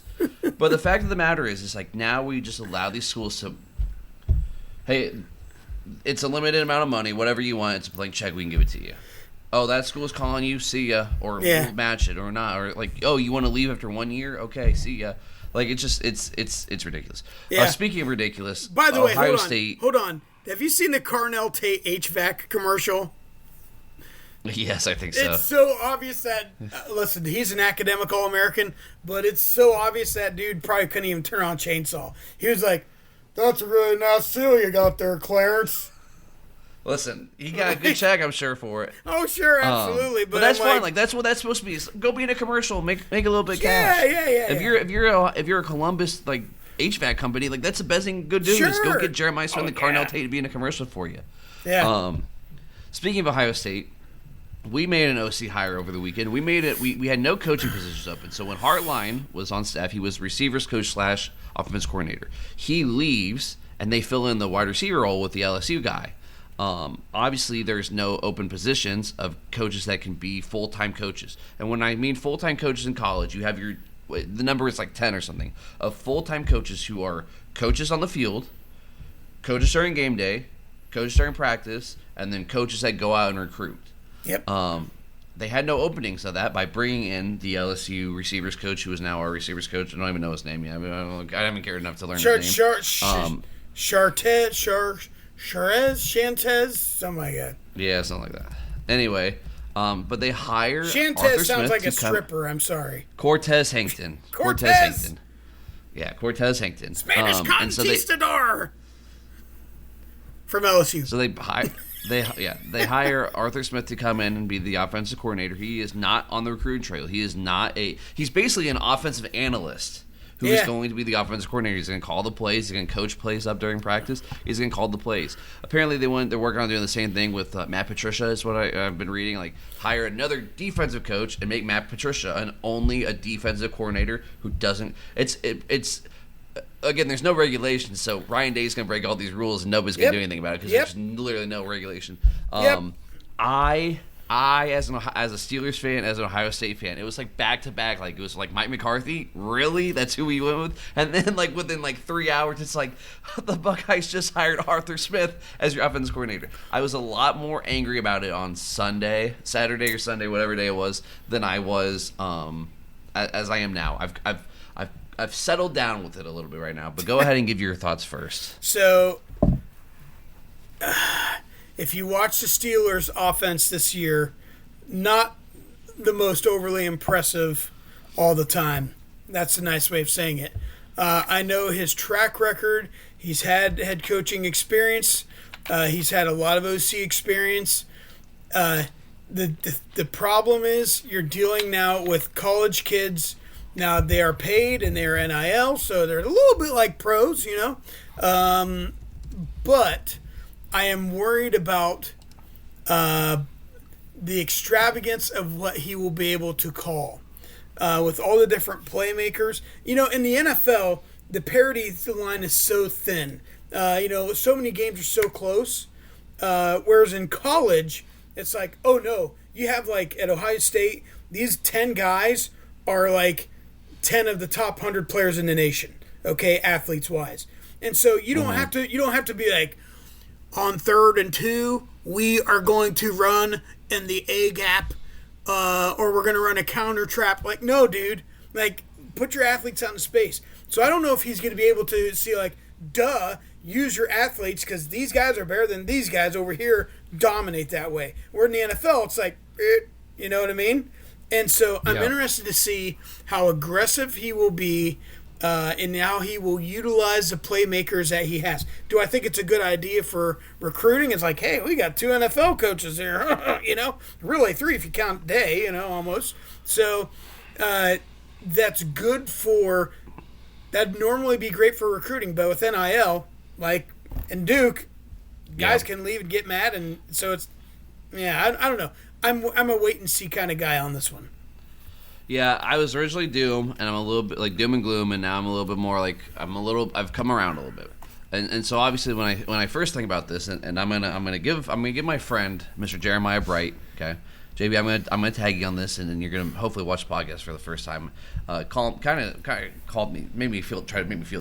Speaker 1: But the fact of the matter is like now we just allow these schools to. Hey, it's a limited amount of money. Whatever you want, it's a blank check. We can give it to you. Oh, that school's calling you. See ya. Or we'll match it or not. Or like, oh, you want to leave after 1 year? Okay, see ya. Like it's just it's ridiculous. Yeah. Speaking of ridiculous,
Speaker 2: by the way,
Speaker 1: Ohio State.
Speaker 2: Hold on. Have you seen the Carnell Tate HVAC commercial?
Speaker 1: Yes, I think so.
Speaker 2: It's so obvious that listen, he's an academic All-American, but it's so obvious that dude probably couldn't even turn on a chainsaw. He was like, "That's a really nice seal you got there, Clarence."
Speaker 1: Listen, he got a good check, I'm sure, for it.
Speaker 2: Oh, sure, absolutely.
Speaker 1: But that's fine. Like that's what that's supposed to be. Go be in a commercial, make a little bit of cash.
Speaker 2: Yeah.
Speaker 1: If you're a Columbus like HVAC company, like that's the best thing good do is go get Jeremiah Smith and Carnell Tate to be in a commercial for you.
Speaker 2: Yeah.
Speaker 1: Speaking of Ohio State, we made an OC hire over the weekend. We had no coaching positions open. So when Hartline was on staff, he was receivers coach / offense coordinator. He leaves, and they fill in the wide receiver role with the LSU guy. Obviously, there's no open positions of coaches that can be full-time coaches. And when I mean full-time coaches in college, you have the number is like 10 or something, of full-time coaches who are coaches on the field, coaches during game day, coaches during practice, and then coaches that go out and recruit.
Speaker 2: Yep.
Speaker 1: They had no openings of that by bringing in the LSU receivers coach, who is now our receivers coach. I don't even know his name yet. I haven't cared enough to learn his name.
Speaker 2: Shantez, something like that.
Speaker 1: Yeah, something like that. Anyway, but they hire
Speaker 2: Shantez
Speaker 1: Arthur
Speaker 2: sounds
Speaker 1: Smith
Speaker 2: like a stripper. I'm sorry.
Speaker 1: Cortez Hankton.
Speaker 2: Cortez
Speaker 1: Hankton. Yeah, Cortez Hankton.
Speaker 2: Spanish conquistador from LSU.
Speaker 1: So they hire Arthur Smith to come in and be the offensive coordinator. He is not on the recruiting trail. He's basically an offensive analyst who is going to be the offensive coordinator. He's going to call the plays. He's going to coach plays up during practice. He's going to call the plays. Apparently, they're working on doing the same thing with Matt Patricia. Is what I've been reading. Like hire another defensive coach and make Matt Patricia only a defensive coordinator who doesn't. It's again, there's no regulation, so Ryan Day's going to break all these rules and nobody's going to do anything about it because there's literally no regulation. I as a Steelers fan, as an Ohio State fan, it was like back to back. Like it was like Mike McCarthy, really? That's who we went with. And then like within like 3 hours, it's like the Buckeyes just hired Arthur Smith as your offensive coordinator. I was a lot more angry about it on Saturday or Sunday, whatever day it was, than I was as I am now. I've settled down with it a little bit right now. But go ahead and give your thoughts first.
Speaker 2: So. If you watch the Steelers' offense this year, not the most overly impressive all the time. That's a nice way of saying it. I know his track record. He's had head coaching experience. He's had a lot of OC experience. The problem is you're dealing now with college kids. Now, they are paid and they're NIL, so they're a little bit like pros, but I am worried about the extravagance of what he will be able to call with all the different playmakers. In the NFL, the parity line is so thin. So many games are so close. Whereas in college, it's like, oh no, you have like at Ohio State, these 10 guys are like 10 of the top 100 players in the nation, okay, athletes wise. And so you don't have to be like, on 3rd and 2, we are going to run in the A gap, or we're going to run a counter trap. Like, no, dude. Like, put your athletes out in space. So I don't know if he's going to be able to see, like, use your athletes because these guys are better than these guys over here, dominate that way. Where in the NFL, it's like, you know what I mean? And so I'm interested to see how aggressive he will be, and how he will utilize the playmakers that he has. Do I think it's a good idea for recruiting? It's like, hey, we got 2 NFL coaches here, really 3 if you count Day, almost. So that's good that'd normally be great for recruiting, but with NIL, like, and Duke, guys can leave and get mad, and so it's, I don't know. I'm a wait and see kind of guy on this one.
Speaker 1: Yeah, I was originally doom, and I'm a little bit like doom and gloom, and now I'm a little bit more like I've come around a little bit, and so obviously when I first think about this, and I'm gonna give my friend Mr. Jeremiah Bright, okay, JB, I'm gonna tag you on this, and then you're gonna hopefully watch the podcast for the first time. Called me, try to make me feel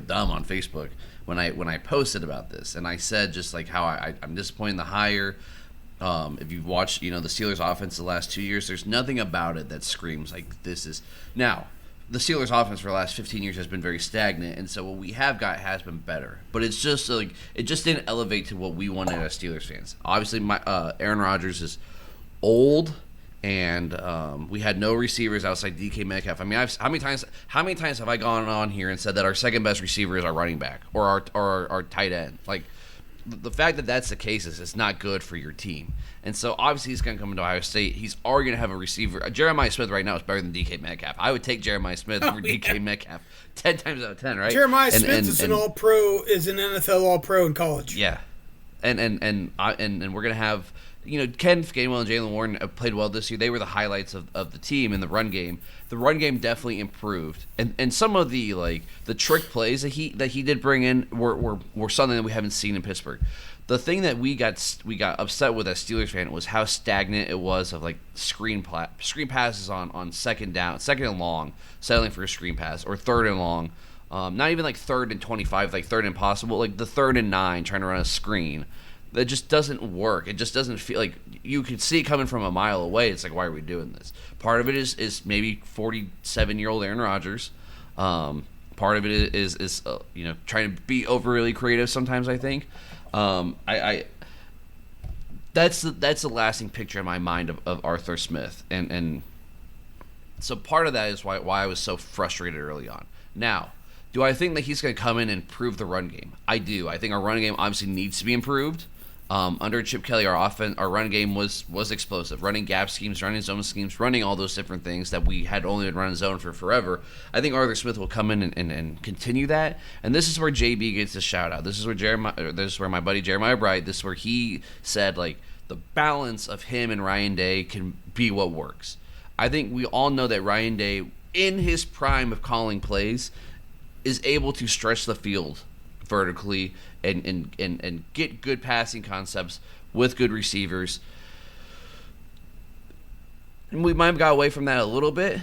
Speaker 1: dumb on Facebook when I posted about this, and I said just like how I'm disappointed in the hire. If you've watched, the Steelers' offense the last 2 years, there's nothing about it that screams like this is. Now, the Steelers' offense for the last 15 years has been very stagnant, and so what we have got has been better. But it's just like it just didn't elevate to what we wanted as Steelers fans. Obviously, Aaron Rodgers is old, and we had no receivers outside DK Metcalf. I mean, how many times have I gone on here and said that our second best receiver is our running back or our tight end? Like, the fact that that's the case is it's not good for your team. And so, obviously, he's going to come into Ohio State. He's already going to have a receiver. Jeremiah Smith right now is better than DK Metcalf. I would take Jeremiah Smith over DK Metcalf 10 times out of 10, right?
Speaker 2: Jeremiah Smith is an all-pro, is an NFL all-pro in college.
Speaker 1: Yeah. And we're going to have, Ken Gainwell and Jalen Warren have played well this year. They were the highlights of the team in the run game. The run game definitely improved, and some of the trick plays that he did bring in were something that we haven't seen in Pittsburgh. The thing that we got upset with as Steelers fan was how stagnant it was of like screen passes on second and long, settling for a screen pass, or 3rd and long, not even like 3rd and 25, like 3rd and possible, like the 3rd and 9 trying to run a screen. That just doesn't work. It just doesn't feel like you could see it coming from a mile away. It's like, why are we doing this? Part of it is maybe 47-year-old Aaron Rodgers. Part of it is trying to be overly creative sometimes. I think that's the lasting picture in my mind of Arthur Smith, and so part of that is why I was so frustrated early on. Now, do I think that he's going to come in and improve the run game? I do. I think our run game obviously needs to be improved. Under Chip Kelly, our run game was explosive. Running gap schemes, running zone schemes, running all those different things that we had only been running zone for forever. I think Arthur Smith will come in and continue that. And this is where JB gets a shout out. This is where my buddy Jeremiah Bright, this is where he said like the balance of him and Ryan Day can be what works. I think we all know that Ryan Day, in his prime of calling plays, is able to stretch the field vertically and get good passing concepts with good receivers. And we might have got away from that a little bit,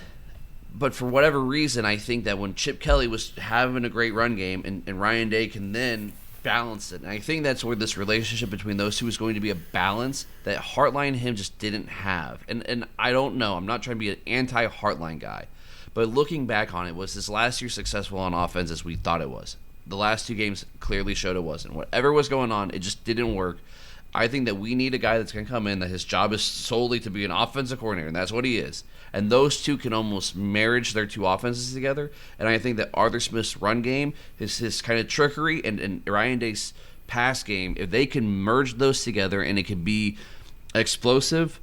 Speaker 1: but for whatever reason, I think that when Chip Kelly was having a great run game and Ryan Day can then balance it, and I think that's where this relationship between those two is going to be a balance that Hartline and him just didn't have. And I don't know. I'm not trying to be an anti-Hartline guy. But looking back on it, was this last year successful on offense as we thought it was? The last 2 games clearly showed it wasn't. Whatever was going on, it just didn't work. I think that we need a guy that's going to come in that his job is solely to be an offensive coordinator, and that's what he is. And those two can almost marriage their 2 offenses together. And I think that Arthur Smith's run game, his kind of trickery, and Ryan Day's pass game, if they can merge those together and it can be explosive,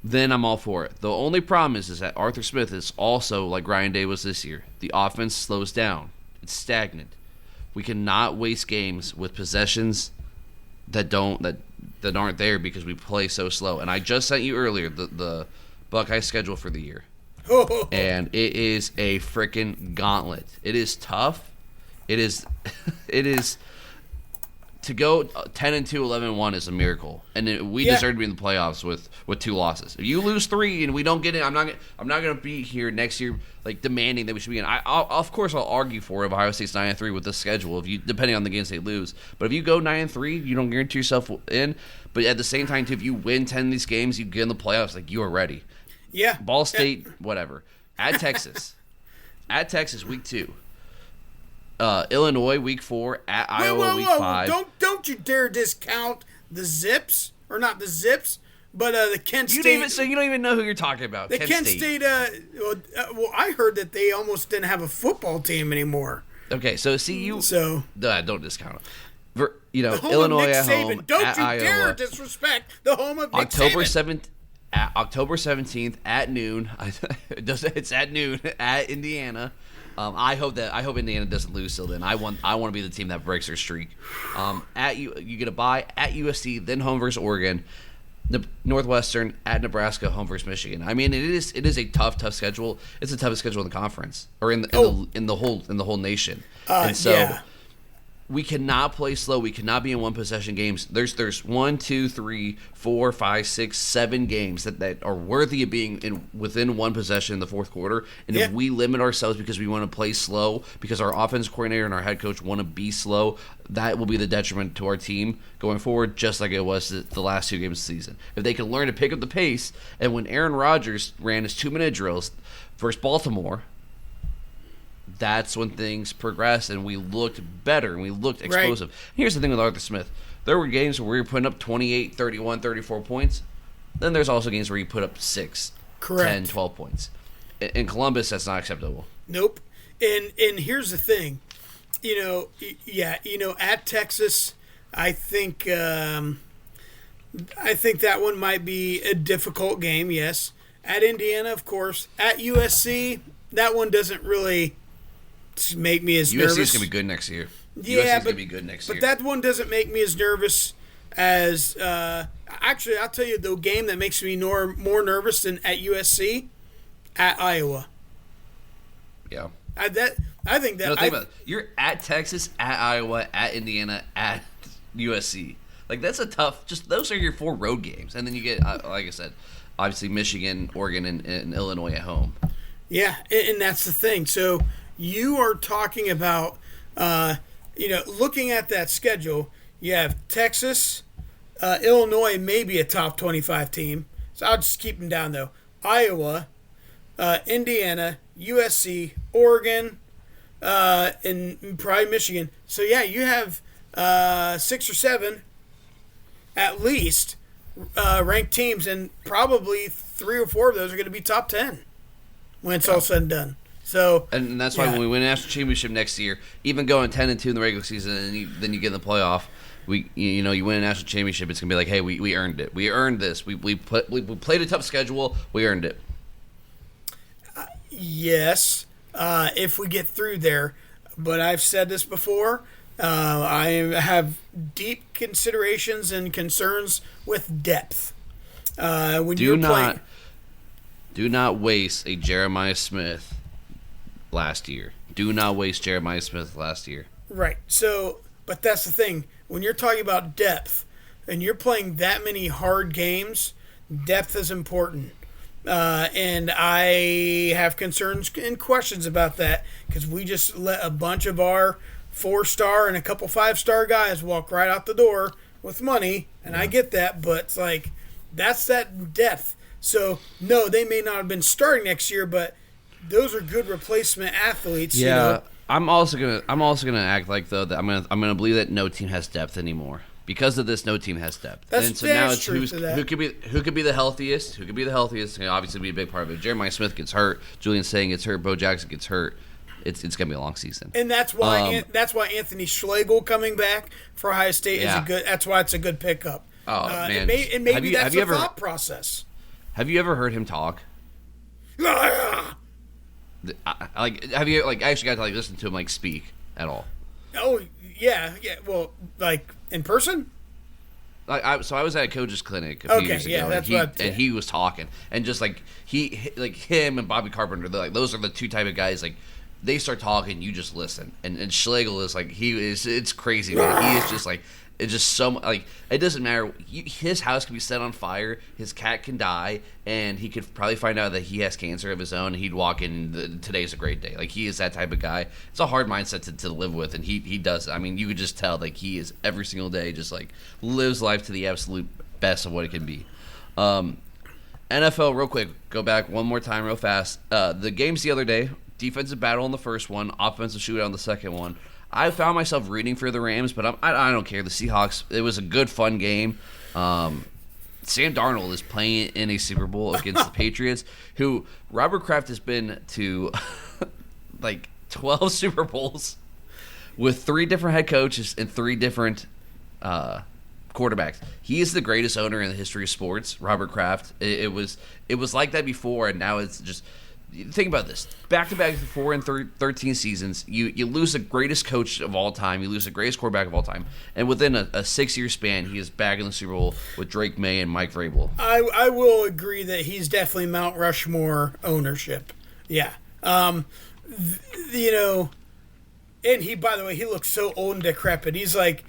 Speaker 1: then I'm all for it. The only problem is that Arthur Smith is also like Ryan Day was this year. The offense slows down. It's stagnant. We cannot waste games with possessions that aren't there because we play so slow. And I just sent you earlier the Buckeye schedule for the year. And it is a freaking gauntlet. It is tough. It is to go 10-2, 11-1 is a miracle, and we deserve to be in the playoffs with 2 losses. If you lose 3 and we don't get in, I'm not going to be here next year like demanding that we should be in. Of course I'll argue for Ohio State's 9-3 with this schedule depending on the games they lose. But if you go 9-3, you don't guarantee yourself in. But at the same time, too, if you win 10 of these games, you get in the playoffs. Like, you are ready.
Speaker 2: Yeah.
Speaker 1: Ball State, whatever. At Texas, week 2. Illinois week 4, at Iowa week 5.
Speaker 2: Don't you dare discount the Zips, or not the Zips, but the Kent State.
Speaker 1: You don't even know who you're talking about.
Speaker 2: The Kent State. Well, I heard that they almost didn't have a football team anymore.
Speaker 1: Okay, so see you.
Speaker 2: So
Speaker 1: don't discount it.
Speaker 2: of
Speaker 1: Illinois
Speaker 2: Nick
Speaker 1: at
Speaker 2: Saban.
Speaker 1: home.
Speaker 2: Don't
Speaker 1: at
Speaker 2: you
Speaker 1: Iowa.
Speaker 2: dare disrespect the home of Nick Saban.
Speaker 1: October 17th at noon. It's at noon at Indiana. I hope Indiana doesn't lose till then. I want to be the team that breaks their streak. You get a bye at USC, then home versus Oregon, Northwestern at Nebraska, home versus Michigan. I mean, it is a tough schedule. It's the toughest schedule in the conference or in the whole nation. And so we cannot play slow. We cannot be in one possession games. There's 1, 2, 3, 4, 5, 6, 7 games that are worthy of being within one possession in the fourth quarter. And if we limit ourselves because we want to play slow, because our offense coordinator and our head coach want to be slow, that will be the detriment to our team going forward, just like it was the last 2 games of the season. If they can learn to pick up the pace, and when Aaron Rodgers ran his 2-minute drills versus Baltimore, that's when things progressed and we looked better and we looked explosive. Right. Here's the thing with Arthur Smith. There were games where we were putting up 28, 31, 34 points. Then there's also games where you put up 6, 10, 12 points. In Columbus, that's not acceptable.
Speaker 2: Nope. And here's the thing. At Texas, I think that one might be a difficult game, yes. At Indiana, of course. At USC, that one doesn't really make me as nervous.
Speaker 1: USC is going to be good next year.
Speaker 2: Yeah,
Speaker 1: going to be good next year.
Speaker 2: But that one doesn't make me as nervous as actually, I'll tell you the game that makes me more nervous than at USC, at Iowa.
Speaker 1: Yeah.
Speaker 2: I think that.
Speaker 1: No, think about it. You're at Texas, at Iowa, at Indiana, at USC. Like, that's a tough. Just those are your 4 road games, and then you get, like I said, obviously Michigan, Oregon, and Illinois at home.
Speaker 2: Yeah, and that's the thing. So you are talking about, looking at that schedule. You have Texas, Illinois, maybe a top 25 team. So I'll just keep them down though. Iowa, Indiana, USC, Oregon, and probably Michigan. So yeah, you have 6 or 7 at least ranked teams, and probably 3 or 4 of those are going to be top 10 when it's all said and done. So,
Speaker 1: and that's why when we win a national championship next year, even going 10-2 in the regular season, and then you get in the playoff, you win a national championship, it's gonna be like, hey, we earned it. We earned this. We played a tough schedule. We earned it.
Speaker 2: Yes, if we get through there. But I've said this before. I have deep considerations and concerns with depth. Do not waste a Jeremiah Smith last year. Do not waste Jeremiah Smith last year. Right. So, but that's the thing. When you're talking about depth and you're playing that many hard games, depth is important. And I have concerns and questions about that because we just let a bunch of our 4-star and a couple 5-star guys walk right out the door with money, and I get that, but it's like that's that depth. So no, they may not have been starting next year, but those are good replacement athletes.
Speaker 1: Yeah, I'm also gonna act like though that I'm gonna believe that no team has depth anymore. Because of this, no team has depth. And so now it's who could be the healthiest. Who could be the healthiest? Obviously, be a big part of it. Jeremiah Smith gets hurt. Julian Saying gets hurt. Bo Jackson gets hurt. It's gonna be a long season.
Speaker 2: And that's why Anthony Schlegel coming back for Ohio State is a good. That's why it's a good pickup.
Speaker 1: Oh man,
Speaker 2: and maybe that's the thought process.
Speaker 1: Have you ever heard him talk? I actually got to listen to him speak at all?
Speaker 2: Oh yeah. Well, in person.
Speaker 1: So I was at a coach's clinic a few years ago, and he was talking, and just him and Bobby Carpenter, those are the two type of guys they start talking, you just listen, and Schlegel is it's crazy, man. He is just It's just so like it doesn't matter. His house can be set on fire. His cat can die, and he could probably find out that he has cancer of his own. And he'd walk in. Today's a great day. Like he is that type of guy. It's a hard mindset to live with, and he does. I mean, you could just tell like he is every single day just like lives life to the absolute best of what it can be. NFL, real quick, go back one more time real fast. The games the other day, defensive battle in the first one, offensive shootout in the second one. I found myself rooting for the Rams, but I don't care. The Seahawks, it was a good, fun game. Sam Darnold is playing in a Super Bowl against the Patriots, who Robert Kraft has been to like 12 Super Bowls with 3 different head coaches and 3 different quarterbacks. He is the greatest owner in the history of sports, Robert Kraft. It was like that before, and now it's just think about this: back-to-back 4 and 13 seasons. You lose the greatest coach of all time, you lose the greatest quarterback of all time, and within a 6-year span, he is back in the Super Bowl with Drake May and Mike Vrabel.
Speaker 2: I will agree that he's definitely Mount Rushmore ownership. Yeah, you know. And he, by the way, he looks so old and decrepit. He's like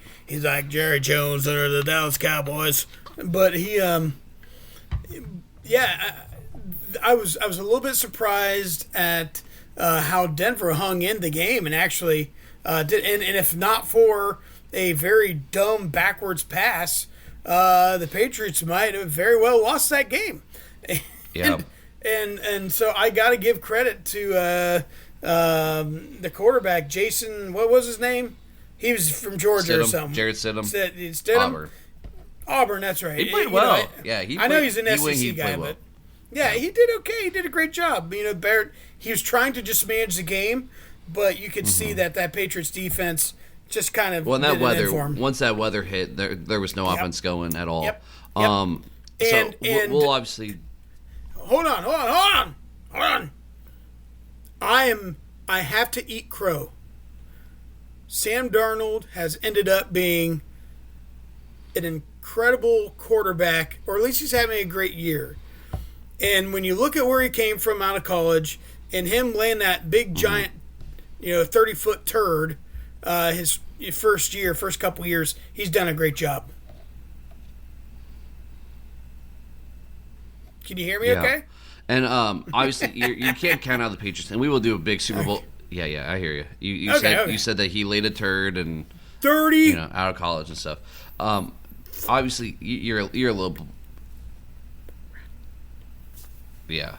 Speaker 2: Jerry Jones under the Dallas Cowboys. But he, I was a little bit surprised at how Denver hung in the game and actually did. And if not for a very dumb backwards pass, the Patriots might have very well lost that game.
Speaker 1: Yeah.
Speaker 2: And so I got to give credit to. The quarterback, Jason, what was his name? He was from Georgia or something.
Speaker 1: Jared Stidham.
Speaker 2: Stidham? Auburn, that's right.
Speaker 1: He played well. I
Speaker 2: know he's an SEC guy, but he did okay. He did a great job. You know, Barrett, he was trying to just manage the game, but you could see that Patriots defense just kind of
Speaker 1: that weather. Once that weather hit, there was no offense going at all.
Speaker 2: Yep.
Speaker 1: So we'll obviously
Speaker 2: hold on. I have to eat crow. Sam Darnold has ended up being an incredible quarterback, or at least he's having a great year. And when you look at where he came from out of college, and him laying that big giant, 30-foot turd, his first couple years, he's done a great job. Can you hear me? Okay.
Speaker 1: And obviously, you can't count out the Patriots, and we will do a big Super Bowl. Okay. Yeah, I hear you. You said that he laid a turd and
Speaker 2: dirty,
Speaker 1: out of college and stuff. Obviously, you're a little. Yeah.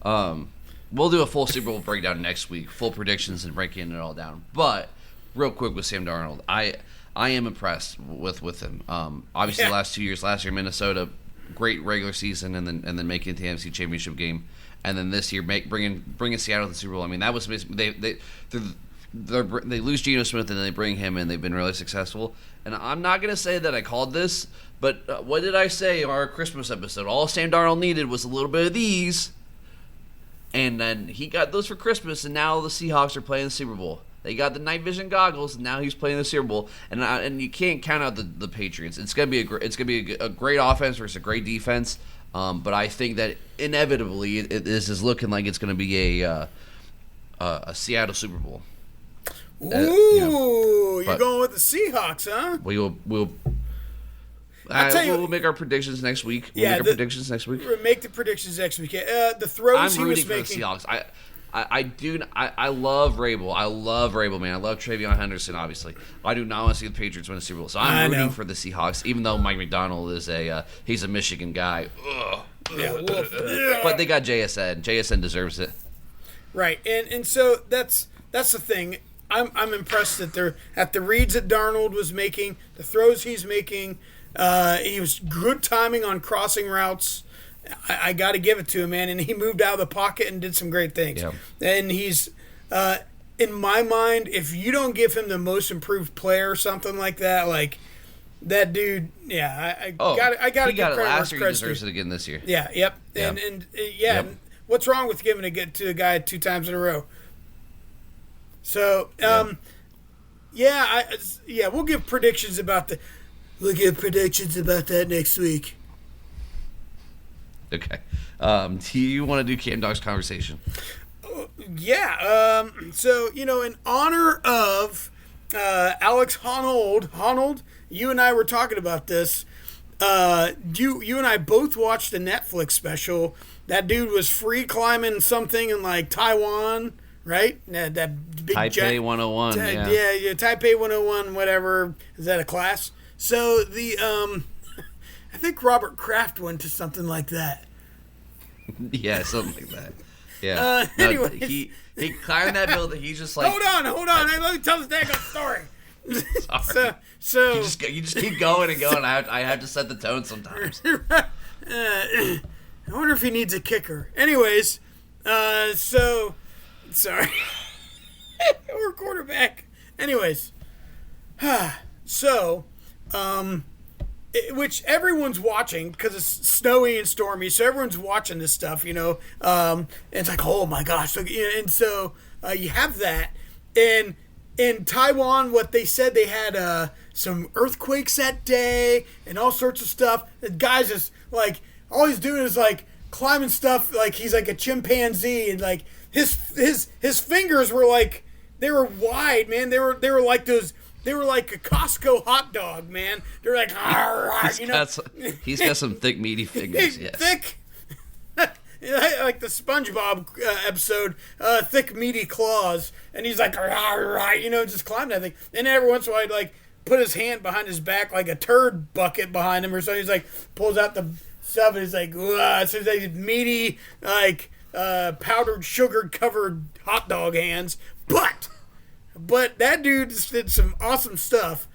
Speaker 1: We'll do a full Super Bowl breakdown next week, full predictions and breaking it all down. But real quick with Sam Darnold, I am impressed with him. Obviously, the last 2 years, last year Minnesota. Great regular season, and then making it to the NFC Championship game, and then this year bringing Seattle to the Super Bowl. I mean, that was basically they lose Geno Smith and then they bring him in. They've been really successful, and I'm not gonna say that I called this, but what did I say in our Christmas episode? All Sam Darnold needed was a little bit of these, and then he got those for Christmas, and now the Seahawks are playing the Super Bowl. They got the night vision goggles, and now he's playing the Super Bowl. And you can't count out the Patriots. It's gonna be a great offense versus a great defense. But I think that inevitably this is looking like it's gonna be a Seattle Super Bowl.
Speaker 2: Ooh, you're going with the Seahawks, huh?
Speaker 1: We'll make our predictions next week. Make the predictions next week.
Speaker 2: The throws he was making.
Speaker 1: For the Seahawks. I love Vrabel. I love Vrabel, man. I love Travion Henderson, obviously. I do not want to see the Patriots win the Super Bowl. So I'm rooting for the Seahawks, even though Mike McDonald is he's a Michigan guy. But they got JSN. JSN deserves it.
Speaker 2: Right. And so that's the thing. I'm impressed that they're at the reads that Darnold was making, the throws he's making. He was good timing on crossing routes. I got to give it to him, man. And he moved out of the pocket and did some great things. Yeah. And he's, in my mind, if you don't give him the most improved player or something like that, like that dude, I got to give credit
Speaker 1: last
Speaker 2: where
Speaker 1: year. He
Speaker 2: credit's
Speaker 1: deserves it again this year.
Speaker 2: Yeah. Yep. And what's wrong with giving it to a guy 2 times in a row? So, we'll give predictions about that next week.
Speaker 1: Okay. Do you want to do Cam Dog's conversation?
Speaker 2: So, in honor of Alex Honnold, you and I were talking about this. You and I both watched the Netflix special. That dude was free climbing something in like Taiwan, right? That big
Speaker 1: Taipei 101.
Speaker 2: Yeah, Taipei 101, whatever. Is that a class? So the I think Robert Kraft went to something like that.
Speaker 1: Yeah, something like that. Yeah.
Speaker 2: Anyway,
Speaker 1: he climbed that building. He's just like,
Speaker 2: hold on. Hey, let me tell this dang story.
Speaker 1: Sorry.
Speaker 2: So
Speaker 1: you just keep going and going. I have to set the tone sometimes.
Speaker 2: I wonder if he needs a kicker. Anyways, so sorry. Or quarterback. Anyways, so which everyone's watching because it's snowy and stormy, so everyone's watching this stuff, and it's like, oh my gosh. And so you have that. And in Taiwan, what they said, they had some earthquakes that day and all sorts of stuff. The guy's just like, all he's doing is like climbing stuff like he's like a chimpanzee, and like his fingers were like, they were wide, man. They were like those. They were like a Costco hot dog, man. They're like,
Speaker 1: he's got some thick, meaty fingers. Yes.
Speaker 2: Thick, like the SpongeBob episode, thick, meaty claws, and he's like, just climbing that thing. And every once in a while, he'd like put his hand behind his back, like a turd bucket behind him or something. He's like pulls out the stuff, and he's like, so he's like meaty, like powdered, sugar covered hot dog hands, But that dude did some awesome stuff,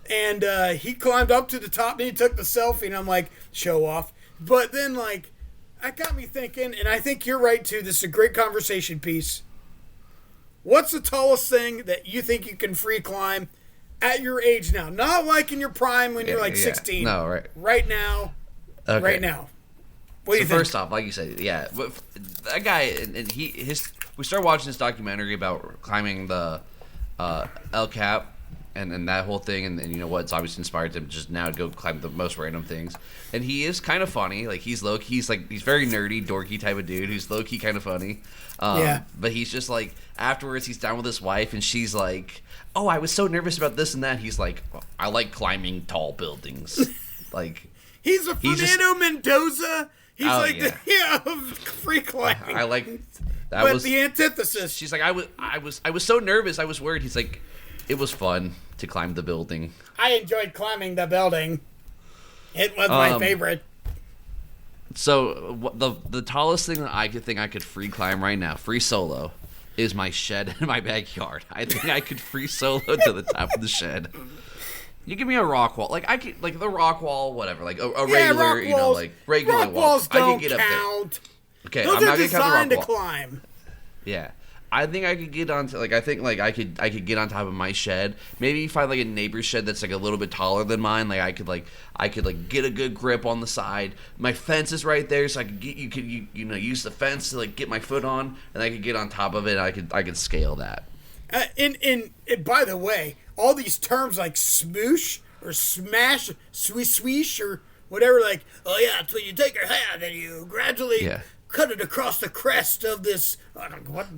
Speaker 2: and he climbed up to the top, and he took the selfie, and I'm like, show off. But then, like, that got me thinking, and I think you're right, too. This is a great conversation piece. What's the tallest thing that you think you can free climb at your age now? Not like in your prime when you're like 16.
Speaker 1: No, right.
Speaker 2: Right now. Okay. Right now. What do you think?
Speaker 1: First off, like you said, yeah, that guy, and we started watching this documentary about climbing the El Cap and that whole thing, and you know what? It's obviously inspired him just now to go climb the most random things. And he is kind of funny. Like he's very nerdy, dorky type of dude who's low key kind of funny. Yeah. But he's just like, afterwards he's down with his wife, and she's like, "Oh, I was so nervous about this and that." He's like, "I like climbing tall buildings." Like
Speaker 2: he's a Fernando Mendoza. He's of free climbing.
Speaker 1: I like.
Speaker 2: But was the antithesis.
Speaker 1: She's like, I was so nervous. I was worried. He's like, it was fun to climb the building.
Speaker 2: I enjoyed climbing the building. It was my favorite.
Speaker 1: So the tallest thing that I could free climb right now, free solo, is my shed in my backyard. I think I could free solo to the top of the shed. You give me a rock wall, like I could, like the rock wall, whatever, like a regular, like regular
Speaker 2: rock walls
Speaker 1: wall.
Speaker 2: Don't
Speaker 1: I could get
Speaker 2: count.
Speaker 1: Up there. Okay,
Speaker 2: those
Speaker 1: I'm
Speaker 2: are
Speaker 1: not gonna count
Speaker 2: designed
Speaker 1: the
Speaker 2: to
Speaker 1: rock wall.
Speaker 2: climb.
Speaker 1: Yeah, I think I could get onto I could get on top of my shed. Maybe find like a neighbor's shed that's like a little bit taller than mine. Like I could get a good grip on the side. My fence is right there, so I could use the fence to like get my foot on, and I could get on top of it. And I could scale that.
Speaker 2: And by the way, all these terms like smoosh or smash, swish or whatever, like, oh yeah, so you take your hat and you gradually cut it across the crest of this,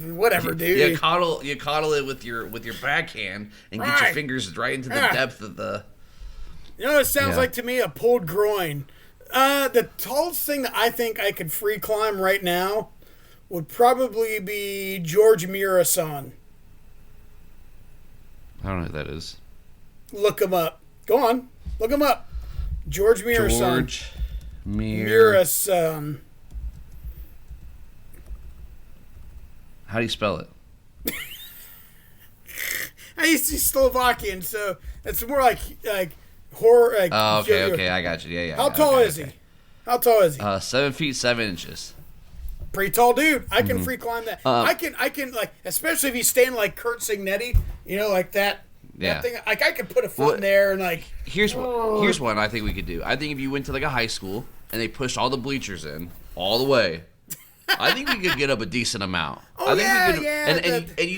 Speaker 2: whatever, dude.
Speaker 1: You coddle it with your backhand and get your fingers right into the depth of the.
Speaker 2: You know what it sounds like to me? A pulled groin. The tallest thing that I think I could free climb right now would probably be George Mirasan.
Speaker 1: I don't know who that is.
Speaker 2: Look him up. Go on. Look him up. George Mirasan.
Speaker 1: George
Speaker 2: Mirasan.
Speaker 1: How do you spell it?
Speaker 2: He's Slovakian, so it's more like horror. Like,
Speaker 1: oh, okay, I got you. Yeah.
Speaker 2: How tall is he? How tall is he?
Speaker 1: 7 feet 7 inches.
Speaker 2: Pretty tall dude. I can free climb that. I can like, especially if he's standing like Kurt Signetti, like that.
Speaker 1: Yeah.
Speaker 2: That thing, like I could put a foot in there and like.
Speaker 1: Here's one I think we could do. I think if you went to like a high school and they pushed all the bleachers in all the way, I think we could get up a decent amount.
Speaker 2: Oh,
Speaker 1: I think
Speaker 2: yeah,
Speaker 1: we could, yeah. And you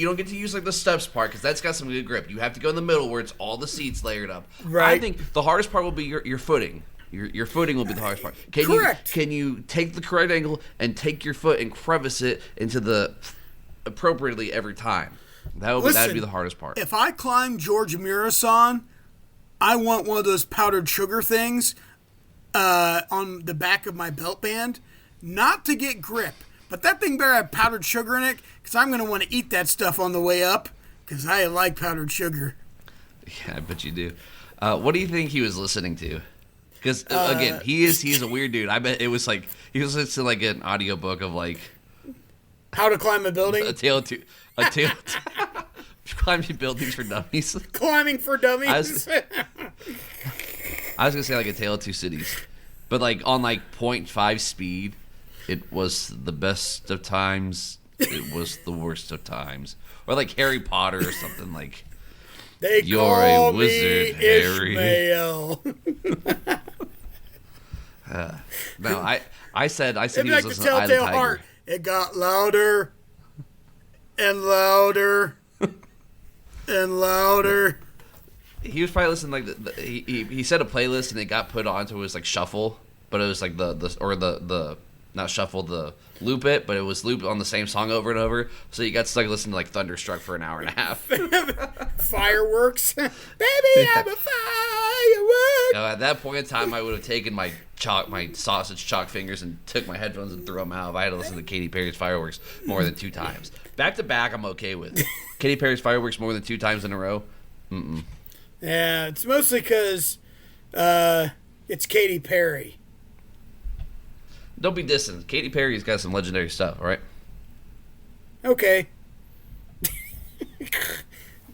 Speaker 1: don't get to use like the steps part because that's got some good grip. You have to go in the middle where it's all the seats layered up.
Speaker 2: Right.
Speaker 1: I think the hardest part will be your footing. Your footing will be the hardest part.
Speaker 2: Correct.
Speaker 1: Can you take the correct angle and take your foot and crevice it into the appropriately every time? That'd be the hardest part.
Speaker 2: If I climb George Mirasan, I want one of those powdered sugar things on the back of my belt band, not to get grip, but that thing better have powdered sugar in it, because I'm going to want to eat that stuff on the way up, because I like powdered sugar.
Speaker 1: Yeah, I bet you do. What do you think he was listening to? Because again, he's a weird dude. I bet it was like he was listening to like an audiobook of like
Speaker 2: how to climb a building.
Speaker 1: A tale climbing buildings for dummies.
Speaker 2: Climbing for dummies.
Speaker 1: I was gonna say like a tale of two cities, but like on like 0.5 speed, it was the best of times. It was the worst of times, or like Harry Potter or something like.
Speaker 2: They
Speaker 1: You're
Speaker 2: call
Speaker 1: a wizard,
Speaker 2: me
Speaker 1: Harry.
Speaker 2: Ishmael.
Speaker 1: No, I said
Speaker 2: It'd
Speaker 1: he
Speaker 2: be
Speaker 1: was
Speaker 2: like the
Speaker 1: listening to Eye of the
Speaker 2: Telltale
Speaker 1: Tiger.
Speaker 2: Heart. It got louder and louder and louder.
Speaker 1: He was probably listening like he said a playlist and it got put onto his like shuffle, but it was like the not shuffle, the loop it, but it was looped on the same song over and over. So you got stuck listening to like Thunderstruck for an hour and a half.
Speaker 2: Fireworks. Baby, I'm a firework.
Speaker 1: At that point in time, I would have taken my sausage chalk fingers and took my headphones and threw them out if I had to listen to Katy Perry's Fireworks more than 2 times. Back to back, I'm okay with. Katy Perry's Fireworks more than 2 times in a row? Mm-mm.
Speaker 2: Yeah, it's mostly because it's Katy Perry.
Speaker 1: Don't be dissing. Katy Perry's got some legendary stuff, all right?
Speaker 2: Okay.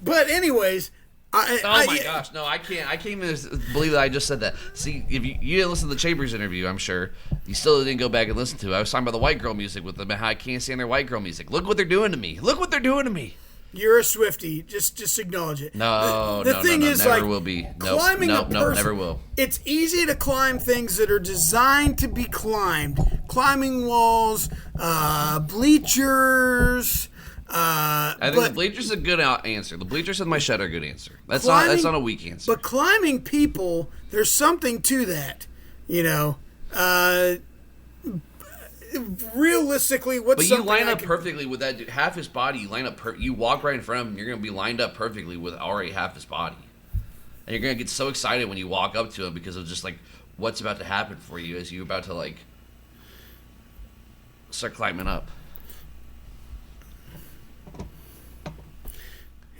Speaker 2: But anyways,
Speaker 1: Oh my gosh, no, I can't even believe that I just said that. See, if you didn't listen to the Chambers interview, I'm sure, you still didn't go back and listen to it. I was talking about the white girl music with them and how I can't stand their white girl music. Look what they're doing to me. Look what they're doing to me.
Speaker 2: You're a Swiftie. Just acknowledge it.
Speaker 1: No,
Speaker 2: the thing is,
Speaker 1: never
Speaker 2: like,
Speaker 1: will be.
Speaker 2: Climbing
Speaker 1: no,
Speaker 2: a person,
Speaker 1: never will.
Speaker 2: It's easy to climb things that are designed to be climbed. Climbing walls, bleachers.
Speaker 1: I think the bleachers is a good answer. The bleachers and my shed are a good answer. That's not a weak answer.
Speaker 2: But climbing people, there's something to that. You know, realistically, what's
Speaker 1: But you line up perfectly with that dude. Half his body, you line up. You walk right in front of him, you're going to be lined up perfectly with already half his body, and you're going to get so excited when you walk up to him because of just like what's about to happen for you as you're about to like start climbing up.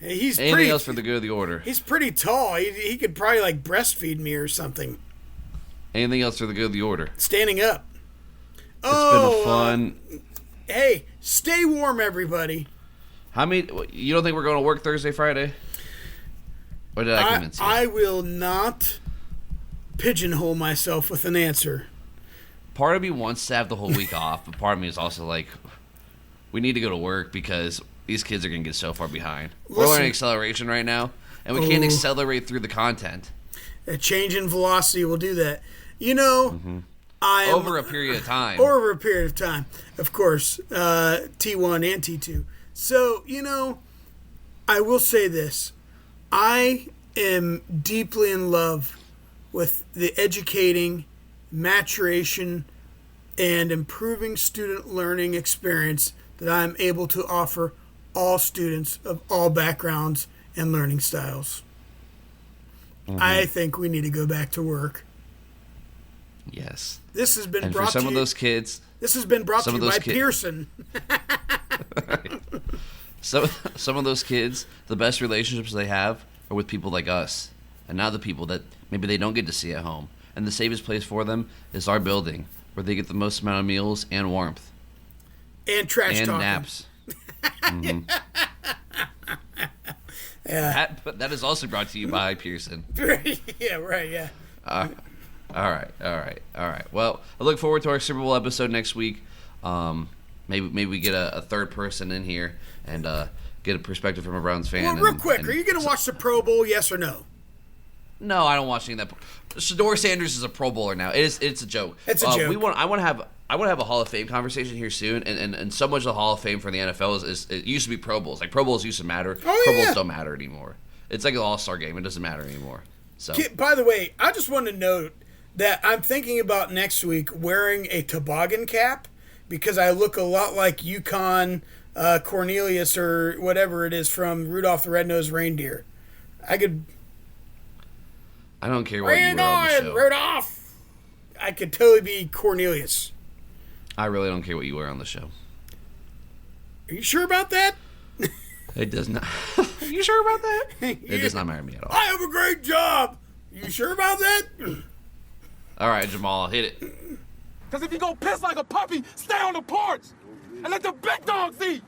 Speaker 1: Anything else for the good of the order?
Speaker 2: He's pretty tall. He could probably like breastfeed me or something.
Speaker 1: Anything else for the good of the order?
Speaker 2: Standing up.
Speaker 1: It's been a fun.
Speaker 2: Hey, stay warm, everybody.
Speaker 1: How many? You don't think we're going to work Thursday, Friday? Or did I convince you?
Speaker 2: I will not pigeonhole myself with an answer.
Speaker 1: Part of me wants to have the whole week off, but part of me is also like, we need to go to work because these kids are going to get so far behind. We're learning acceleration right now, and we can't accelerate through the content.
Speaker 2: A change in velocity will do that. You know,
Speaker 1: over a period of time.
Speaker 2: Over a period of time, of course, T1 and T2. So, you know, I will say this. I am deeply in love with the educating, maturation, and improving student learning experience that I'm able to offer all students of all backgrounds and learning styles. I think we need to go back to work.
Speaker 1: Yes.
Speaker 2: This has been
Speaker 1: and
Speaker 2: brought
Speaker 1: for some
Speaker 2: to
Speaker 1: of
Speaker 2: you,
Speaker 1: those kids.
Speaker 2: This has been brought to you by Pearson.
Speaker 1: Some of those kids, the best relationships they have are with people like us, and not the people that maybe they don't get to see at home. And the safest place for them is our building, where they get the most amount of meals and warmth.
Speaker 2: And trash
Speaker 1: and
Speaker 2: talking.
Speaker 1: Naps. That is also brought to you by Pearson.
Speaker 2: Yeah, right, yeah.
Speaker 1: All right. Well, I look forward to our Super Bowl episode next week. Maybe we get a third person in here and get a perspective from a Browns fan.
Speaker 2: Well, real quick, are you going to watch the Pro Bowl, yes or no?
Speaker 1: No, I don't watch any of that. Shador Sanders is a Pro Bowler now. It's a joke.
Speaker 2: It's a joke.
Speaker 1: I want to have a Hall of Fame conversation here soon, and so much of the Hall of Fame for the NFL is it used to be Pro Bowls. Like Pro Bowls used to matter.
Speaker 2: Oh,
Speaker 1: Pro Bowls don't matter anymore. It's like an All-Star game. It doesn't matter anymore. So,
Speaker 2: by the way, I just want to note that I'm thinking about next week wearing a toboggan cap because I look a lot like UConn Cornelius or whatever it is from Rudolph the Red-Nosed Reindeer. I could...
Speaker 1: I don't care what you were on the show.
Speaker 2: Rudolph! I could totally be Cornelius.
Speaker 1: I really don't care what you were on the show.
Speaker 2: Are you sure about that?
Speaker 1: It does not. Are you sure about that? It does not matter to me at all.
Speaker 2: I have a great job. You sure about that?
Speaker 1: All right, Jamal, hit it.
Speaker 3: Because if you go piss like a puppy, stay on the porch and let the big dogs eat.